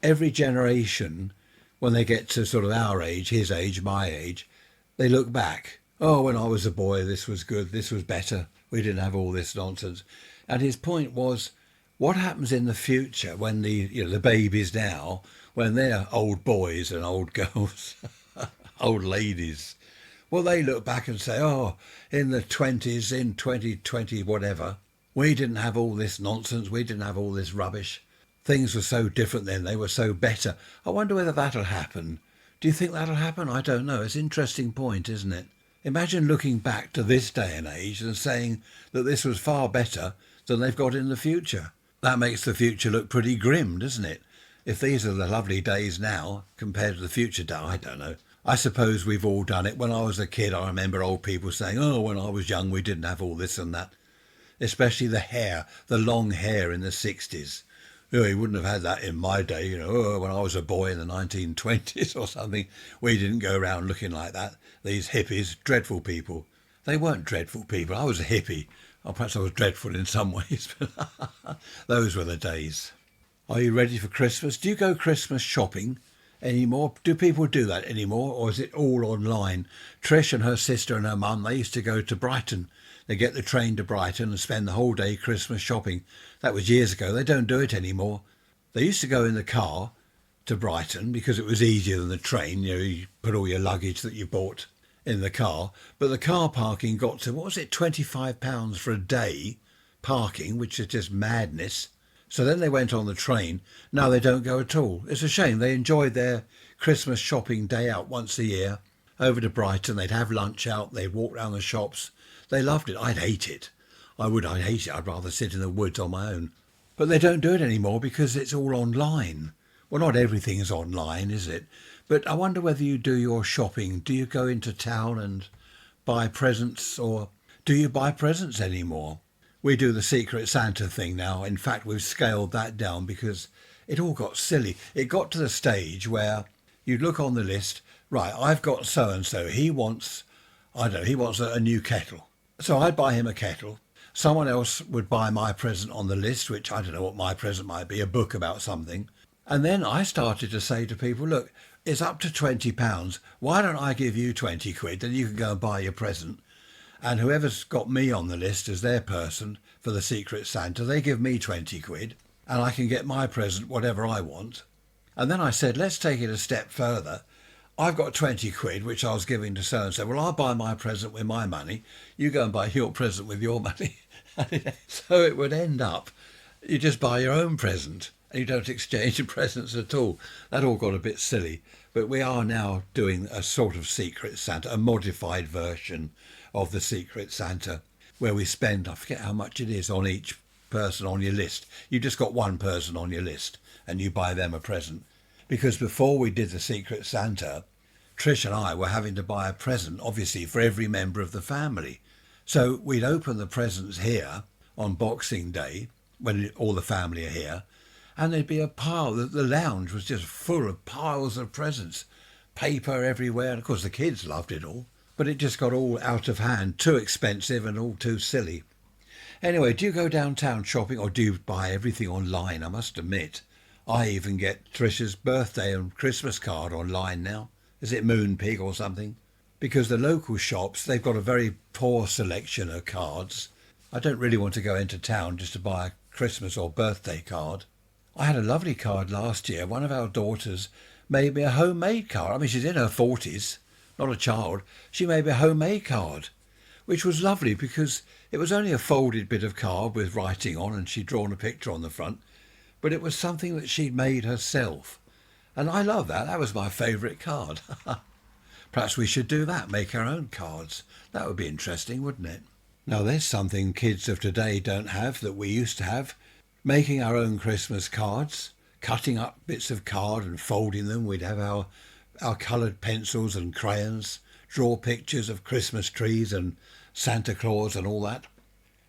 every generation, when they get to sort of our age, his age, my age, they look back. Oh, when I was a boy, this was good, this was better. We didn't have all this nonsense. And his point was, what happens in the future when the babies now, when they're old boys and old girls, old ladies, well, they look back and say, oh, in the 20s, in 2020, whatever, we didn't have all this nonsense, we didn't have all this rubbish. Things were so different then, they were so better. I wonder whether that'll happen. Do you think that'll happen? I don't know. It's an interesting point, isn't it? Imagine looking back to this day and age and saying that this was far better than they've got in the future. That makes the future look pretty grim, doesn't it? If these are the lovely days now compared to the future day, I don't know. I suppose we've all done it. When I was a kid, I remember old people saying, oh, when I was young, we didn't have all this and that. Especially the hair, the long hair in the 60s. Oh, you wouldn't have had that in my day, oh, when I was a boy in the 1920s or something. We didn't go around looking like that. These hippies, dreadful people. They weren't dreadful people. I was a hippie. Or perhaps I was dreadful in some ways, but those were the days. Are you ready for Christmas? Do you go Christmas shopping anymore? Do people do that anymore, or is it all online? Trish and her sister and her mum, they used to go to Brighton. They get the train to Brighton and spend the whole day Christmas shopping. That was years ago. They don't do it anymore. They used to go in the car to Brighton because it was easier than the train. You put all your luggage that you bought in the car, but the car parking got to, what was it, £25 for a day parking, which is just madness. So then they went on the train. Now they don't go at all. It's a shame. They enjoyed their Christmas shopping day out once a year over to Brighton. They'd have lunch out, they'd walk round the shops. They loved it. I'd hate it. I'd hate it. I'd rather sit in the woods on my own. But they don't do it anymore because it's all online. Well, not everything's online, is it? But I wonder whether you do your shopping. Do you go into town and buy presents, or do you buy presents anymore? We do the Secret Santa thing now. In fact, we've scaled that down because it all got silly. It got to the stage where you'd look on the list, right, I've got so-and-so, he wants, I don't know, he wants a new kettle. So I'd buy him a kettle. Someone else would buy my present on the list, which I don't know what my present might be, a book about something. And then I started to say to people, look, it's up to £20. Why don't I give you 20 quid? Then you can go and buy your present. And whoever's got me on the list as their person for the Secret Santa, they give me 20 quid and I can get my present, whatever I want. And then I said, let's take it a step further. I've got 20 quid, which I was giving to so-and-so. Well, I'll buy my present with my money. You go and buy your present with your money. So it would end up, you just buy your own present and you don't exchange presents at all. That all got a bit silly. But we are now doing a sort of Secret Santa, a modified version of the Secret Santa, where we spend, I forget how much it is, on each person on your list. You just got one person on your list and you buy them a present. Because before we did the Secret Santa, Trish and I were having to buy a present, obviously, for every member of the family. So we'd open the presents here on Boxing Day, when all the family are here, and there'd be a pile. The lounge was just full of piles of presents, paper everywhere. And of course, the kids loved it all. But it just got all out of hand, too expensive and all too silly. Anyway, do you go downtown shopping or do you buy everything online? I must admit, I even get Trish's birthday and Christmas card online now. Is it Moonpig or something? Because the local shops, they've got a very poor selection of cards. I don't really want to go into town just to buy a Christmas or birthday card. I had a lovely card last year. One of our daughters made me a homemade card. I mean, she's in her 40s, not a child. She made me a homemade card, which was lovely because it was only a folded bit of card with writing on and she'd drawn a picture on the front, but it was something that she'd made herself. And I love that. That was my favourite card. Perhaps we should do that, make our own cards. That would be interesting, wouldn't it? Now, there's something kids of today don't have that we used to have. Making our own Christmas cards, cutting up bits of card and folding them. We'd have our coloured pencils and crayons, draw pictures of Christmas trees and Santa Claus and all that.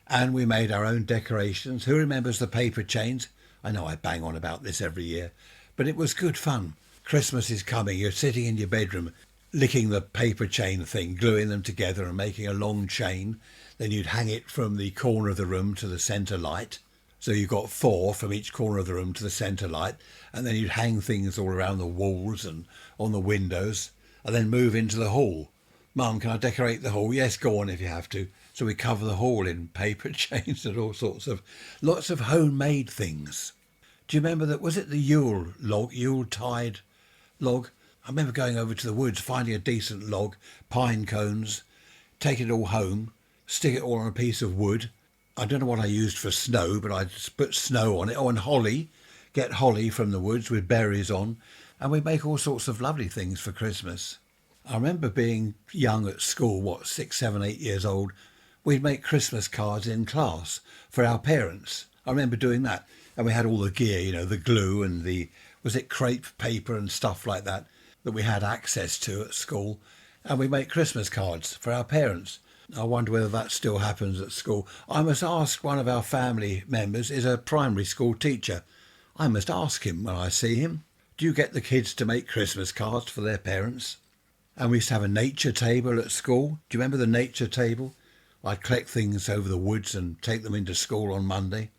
And we made our own decorations. Who remembers the paper chains? I know I bang on about this every year, but it was good fun. Christmas is coming. You're sitting in your bedroom, licking the paper chain thing, gluing them together and making a long chain. Then you'd hang it from the corner of the room to the centre light. So you got 4 from each corner of the room to the centre light, and then you'd hang things all around the walls and on the windows, and then move into the hall. Mum, can I decorate the hall? Yes, go on if you have to. So we cover the hall in paper chains and all sorts of, lots of homemade things. Do you remember that, was it the Yuletide log? I remember going over to the woods, finding a decent log, pine cones, take it all home, stick it all on a piece of wood. I don't know what I used for snow, but I just put snow on it. Oh, and holly. Get holly from the woods with berries on. And we make all sorts of lovely things for Christmas. I remember being young at school, 6, 7, 8 years old. We'd make Christmas cards in class for our parents. I remember doing that. And we had all the gear, the glue and was it crepe paper and stuff like that we had access to at school. And we make Christmas cards for our parents. I wonder whether that still happens at school. I must ask one of our family members, is a primary school teacher. I must ask him when I see him. Do you get the kids to make Christmas cards for their parents? And we used to have a nature table at school. Do you remember the nature table? I'd collect things over the woods and take them into school on Monday,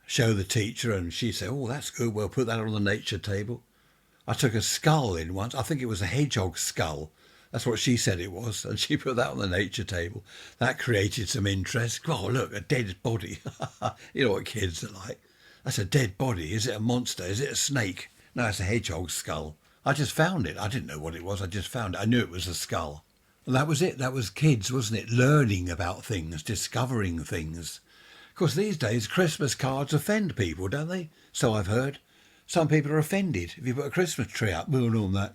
show the teacher, and she'd say, oh, that's good, we'll put that on the nature table. I took a skull in once. I think it was a hedgehog skull. That's what she said it was, and she put that on the nature table. That created some interest. Oh, look, a dead body. You know what kids are like. That's a dead body. Is it a monster? Is it a snake? No, it's a hedgehog skull. I just found it. I didn't know what it was. I just found it. I knew it was a skull. And that was it. That was kids, wasn't it? Learning about things, discovering things. Of course, these days, Christmas cards offend people, don't they? So I've heard. Some people are offended if you put a Christmas tree up. Well, and all that.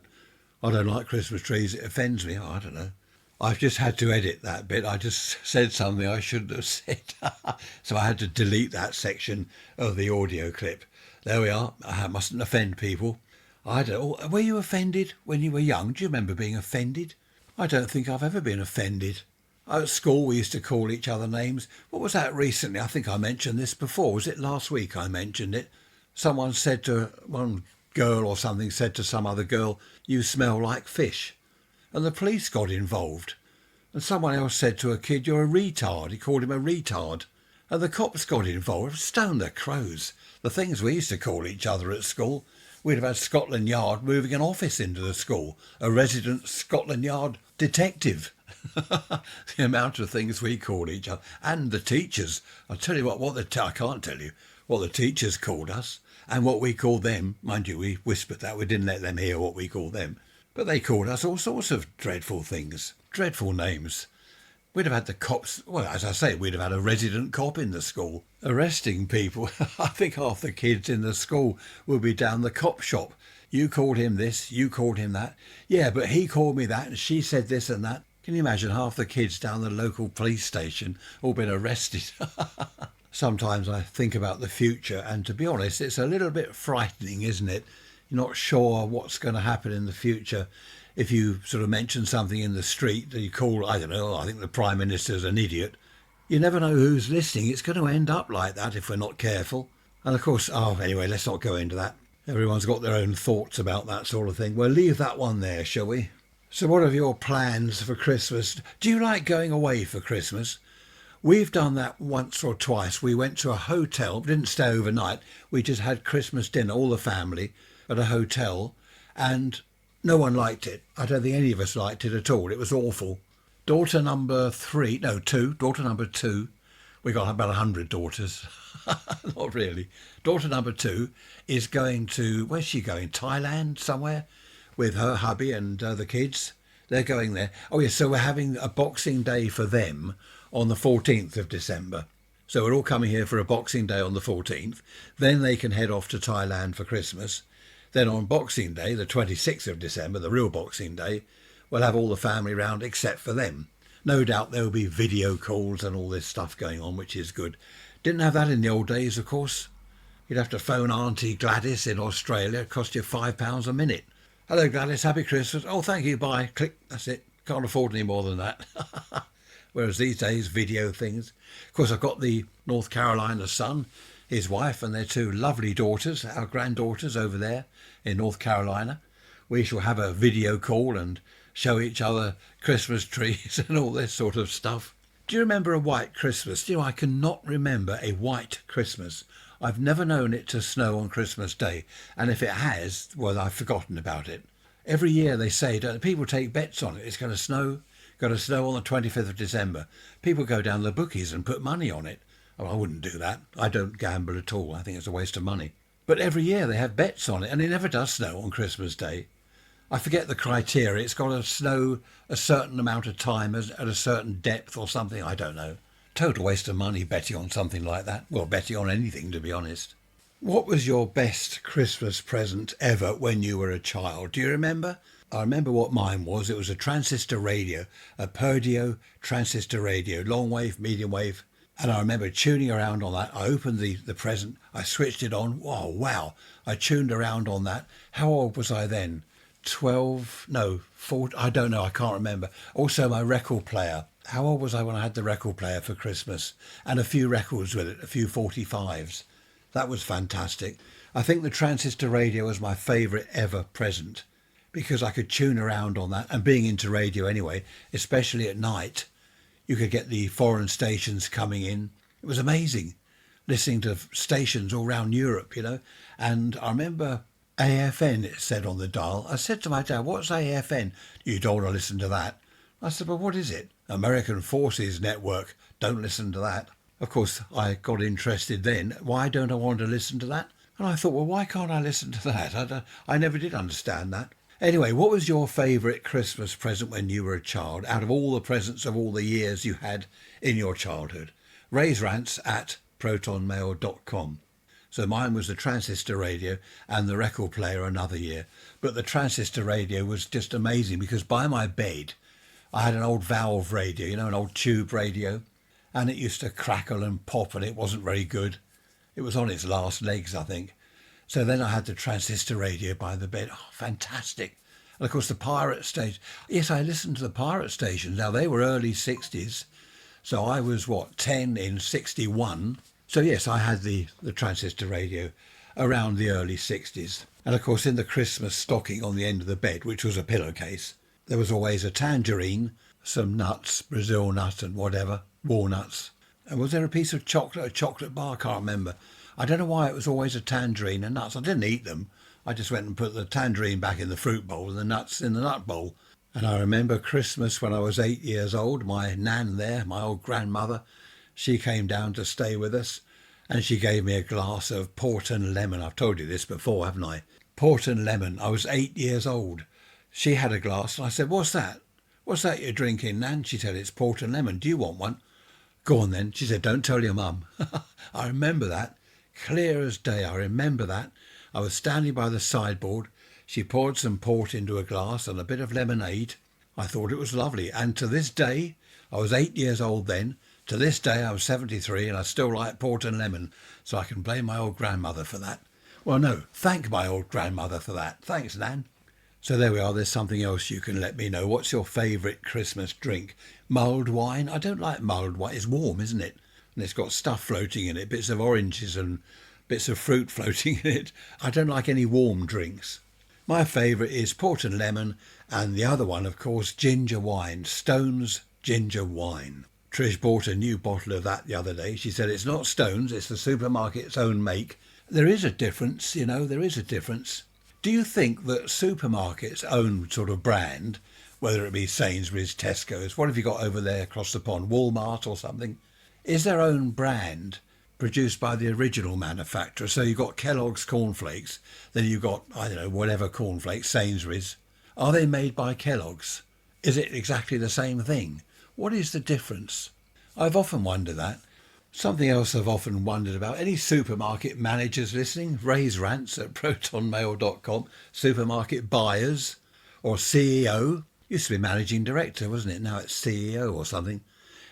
I don't like Christmas trees, it offends me. Oh, I don't know. I've just had to edit that bit. I just said something I shouldn't have said. So I had to delete that section of the audio clip. There we are. I mustn't offend people. I don't know. Were you offended when you were young? Do you remember being offended? I don't think I've ever been offended. At school, we used to call each other names. What was that recently? I think I mentioned this before. Was it last week I mentioned it? Someone said to one girl or something, said to some other girl, "You smell like fish." And the police got involved. And someone else said to a kid, "You're a retard." He called him a retard. And the cops got involved. Stone the crows. The things we used to call each other at school. We'd have had Scotland Yard moving an office into the school. A resident Scotland Yard detective. The amount of things we called each other. And the teachers. I'll tell you I can't tell you what the teachers called us. And what we called them. Mind you, we whispered that. We didn't let them hear what we called them. But they called us all sorts of dreadful things. Dreadful names. We'd have had the cops, well, as I say, we'd have had a resident cop in the school arresting people. I think half the kids in the school would be down the cop shop. You called him this, you called him that. Yeah, but he called me that and she said this and that. Can you imagine half the kids down the local police station all been arrested? Sometimes I think about the future and to be honest, it's a little bit frightening, isn't it? You're not sure what's going to happen in the future. If you sort of mention something in the street that you call, I don't know, I think the Prime Minister's an idiot, you never know who's listening. It's going to end up like that if we're not careful. And of course, anyway, let's not go into that. Everyone's got their own thoughts about that sort of thing. We'll leave that one there, shall we? So what are your plans for Christmas? Do you like going away for Christmas? We've done that once or twice. We went to a hotel, didn't stay overnight. We just had Christmas dinner, all the family, at a hotel, and no one liked it. I don't think any of us liked it at all. It was awful. Daughter number two. We got about 100 daughters. Not really. Daughter number 2 is going to, where's she going? Thailand somewhere with her hubby and the kids. They're going there. Oh yes, so we're having a Boxing Day for them on the 14th of December. So we're all coming here for a Boxing Day on the 14th. Then they can head off to Thailand for Christmas. Then on Boxing Day, the 26th of December, the real Boxing Day, we'll have all the family round except for them. No doubt there will be video calls and all this stuff going on, which is good. Didn't have that in the old days, of course. You'd have to phone Auntie Gladys in Australia. It cost you £5 a minute. "Hello Gladys, happy Christmas." "Oh, thank you, bye." Click, that's it. Can't afford any more than that. Whereas these days, video things. Of course, I've got the North Carolina son, his wife and their 2 lovely daughters, our granddaughters over there in North Carolina. We shall have a video call and show each other Christmas trees and all this sort of stuff. Do you remember a white Christmas? Do you know, I cannot remember a white Christmas. I've never known it to snow on Christmas Day. And if it has, well, I've forgotten about it. Every year they say, people take bets on it. It's going to snow. Going to snow on the 25th of December. People go down to the bookies and put money on it. Oh, I wouldn't do that. I don't gamble at all. I think it's a waste of money. But every year they have bets on it, and it never does snow on Christmas Day. I forget the criteria. It's got to snow a certain amount of time at a certain depth or something. I don't know. Total waste of money betting on something like that. Well, betting on anything, to be honest. What was your best Christmas present ever when you were a child? Do you remember? I remember what mine was. It was a transistor radio, a Perdio transistor radio, long wave, medium wave. And I remember tuning around on that. I opened the present. I switched it on. Oh, wow. I tuned around on that. How old was I then? 12? No, 14? I don't know. I can't remember. Also, my record player. How old was I when I had the record player for Christmas? And a few records with it, a few 45s. That was fantastic. I think the transistor radio was my favourite ever present because I could tune around on that. And being into radio anyway, especially at night, you could get the foreign stations coming in. It was amazing listening to stations all around Europe, you know. And I remember AFN, it said on the dial. I said to my dad, "What's AFN?" "You don't want to listen to that." I said, "But what is it?" "American Forces Network. Don't listen to that." Of course, I got interested then. Why don't I want to listen to that? And I thought, well, why can't I listen to that? I never did understand that. Anyway, what was your favourite Christmas present when you were a child, out of all the presents of all the years you had in your childhood? Raise Rants at protonmail.com. So mine was the transistor radio and the record player another year. But the transistor radio was just amazing because by my bed, I had an old valve radio, you know, an old tube radio. And it used to crackle and pop and it wasn't very good. It was on its last legs, I think. So then I had the transistor radio by the bed. Oh, fantastic. And of course the pirate station. Yes, I listened to the pirate stations. Now they were early 60s. So I was, 10 in 61. So yes, I had the transistor radio around the early 60s. And of course in the Christmas stocking on the end of the bed, which was a pillowcase, there was always a tangerine, some nuts, Brazil nut and whatever, walnuts. And was there a piece of chocolate, a chocolate bar? I can't remember. I don't know why it was always a tangerine and nuts. I didn't eat them. I just went and put the tangerine back in the fruit bowl and the nuts in the nut bowl. And I remember Christmas when I was 8 years old, my nan there, my old grandmother, she came down to stay with us and she gave me a glass of port and lemon. I've told you this before, haven't I? Port and lemon. I was 8 years old. She had a glass and I said, "What's that? What's that you're drinking, Nan?" She said, "It's port and lemon. Do you want one?" "Go on then." She said, "Don't tell your mum." I remember that. Clear as day, I remember that. I was standing by the sideboard. She poured some port into a glass and a bit of lemonade. I thought it was lovely. And to this day, I was 8 years old then. To this day, I'm 73 and I still like port and lemon. So I can blame my old grandmother for that. Well, no, thank my old grandmother for that. Thanks, Nan. So there we are. There's something else you can let me know. What's your favourite Christmas drink? Mulled wine? I don't like mulled wine. It's warm, isn't it? And it's got stuff floating in it, bits of oranges and bits of fruit floating in it. I don't like any warm drinks. My favourite is port and lemon, and the other one, of course, ginger wine. Stone's ginger wine. Trish bought a new bottle of that the other day. She said it's not Stone's, it's the supermarket's own make. There is a difference, there is a difference. Do you think that supermarkets' own sort of brand, whether it be Sainsbury's, Tesco's, what have you got over there across the pond, Walmart or something, is their own brand produced by the original manufacturer? So you've got Kellogg's cornflakes, then you've got, I don't know, whatever cornflakes, Sainsbury's. Are they made by Kellogg's? Is it exactly the same thing? What is the difference? I've often wondered that. Something else I've often wondered about. Any supermarket managers listening? Raise rants at protonmail.com. Supermarket buyers or CEO. Used to be managing director, wasn't it? Now it's CEO or something.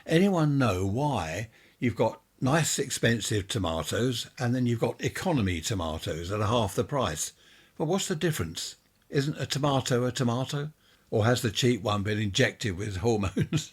Anyone know why you've got nice expensive tomatoes and then you've got economy tomatoes at half the price? Well, what's the difference? Isn't a tomato a tomato? Or has the cheap one been injected with hormones?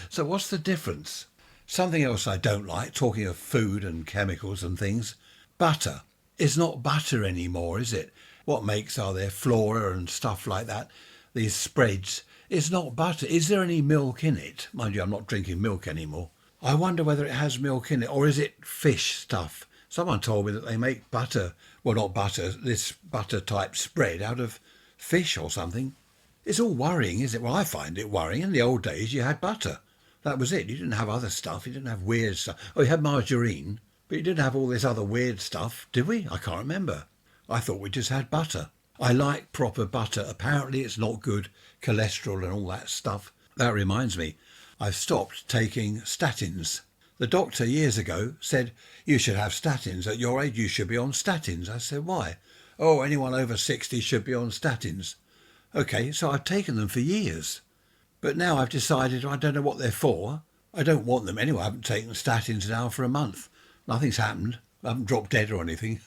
So what's the difference? Something else I don't like, talking of food and chemicals and things, butter. It's not butter anymore, is it? What makes are there? Flora and stuff like that. These spreads. It's not butter. Is there any milk in it? Mind you, I'm not drinking milk anymore. I wonder whether it has milk in it, or is it fish stuff? Someone told me that they make butter, well, not butter, this butter type spread out of fish or something. It's all worrying, is it? Well, I find it worrying. In the old days, you had butter. That was it. You didn't have other stuff. You didn't have weird stuff. Oh, you had margarine, but you didn't have all this other weird stuff, did we? I can't remember. I thought we just had butter. I like proper butter. Apparently it's not good. Cholesterol and all that stuff. That reminds me, I've stopped taking statins. The doctor years ago said, "You should have statins. At your age, you should be on statins." I said, "Why?" "Oh, anyone over 60 should be on statins." Okay, so I've taken them for years. But now I've decided I don't know what they're for. I don't want them anyway. I haven't taken statins now for a month. Nothing's happened. I haven't dropped dead or anything.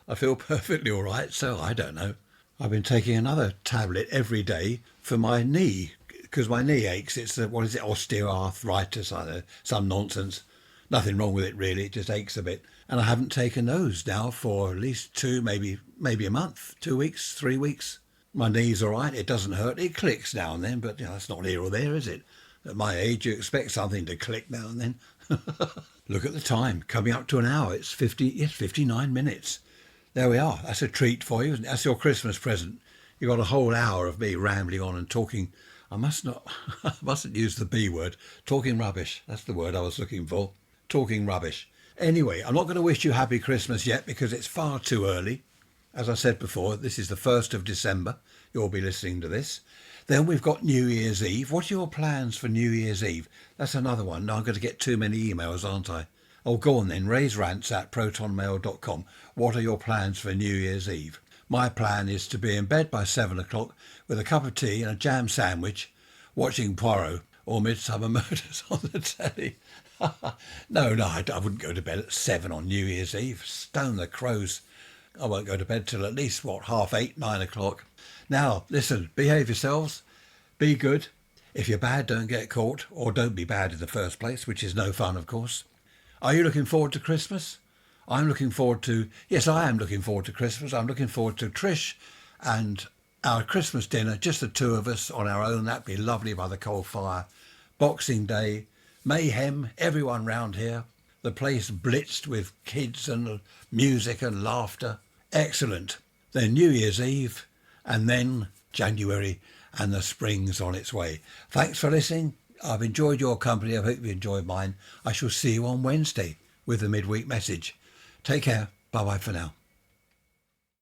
I feel perfectly all right, so I don't know. I've been taking another tablet every day for my knee, because my knee aches. It's, osteoarthritis, I don't know, some nonsense. Nothing wrong with it really, it just aches a bit. And I haven't taken those now for at least maybe a month, 2 weeks, 3 weeks. My knee's all right, it doesn't hurt. It clicks now and then, but that's not here or there, is it? At my age, you expect something to click now and then. Look at the time, coming up to an hour. It's 59 minutes. There we are. That's a treat for you, isn't it? That's your Christmas present. You've got a whole hour of me rambling on and talking. I mustn't use the B word. Talking rubbish. That's the word I was looking for. Talking rubbish. Anyway, I'm not going to wish you happy Christmas yet because it's far too early. As I said before, this is the 1st of December. You'll be listening to this. Then we've got New Year's Eve. What are your plans for New Year's Eve? That's another one. Now I'm going to get too many emails, aren't I? Oh, go on then. Raise rants at protonmail.com. What are your plans for New Year's Eve? My plan is to be in bed by 7 o'clock with a cup of tea and a jam sandwich, watching Poirot or Midsummer Murders on the telly. No, I wouldn't go to bed at 7 on New Year's Eve. Stone the crows. I won't go to bed till at least, 8:30, 9 o'clock. Now, listen, behave yourselves. Be good. If you're bad, don't get caught, or don't be bad in the first place, which is no fun, of course. Are you looking forward to Christmas? I am looking forward to Christmas. I'm looking forward to Trish and our Christmas dinner, just the two of us on our own. That'd be lovely by the coal fire. Boxing Day, mayhem, everyone round here. The place blitzed with kids and music and laughter. Excellent. Then New Year's Eve, and then January, and the spring's on its way. Thanks for listening. I've enjoyed your company. I hope you enjoyed mine. I shall see you on Wednesday with the midweek message. Take care. Bye-bye for now.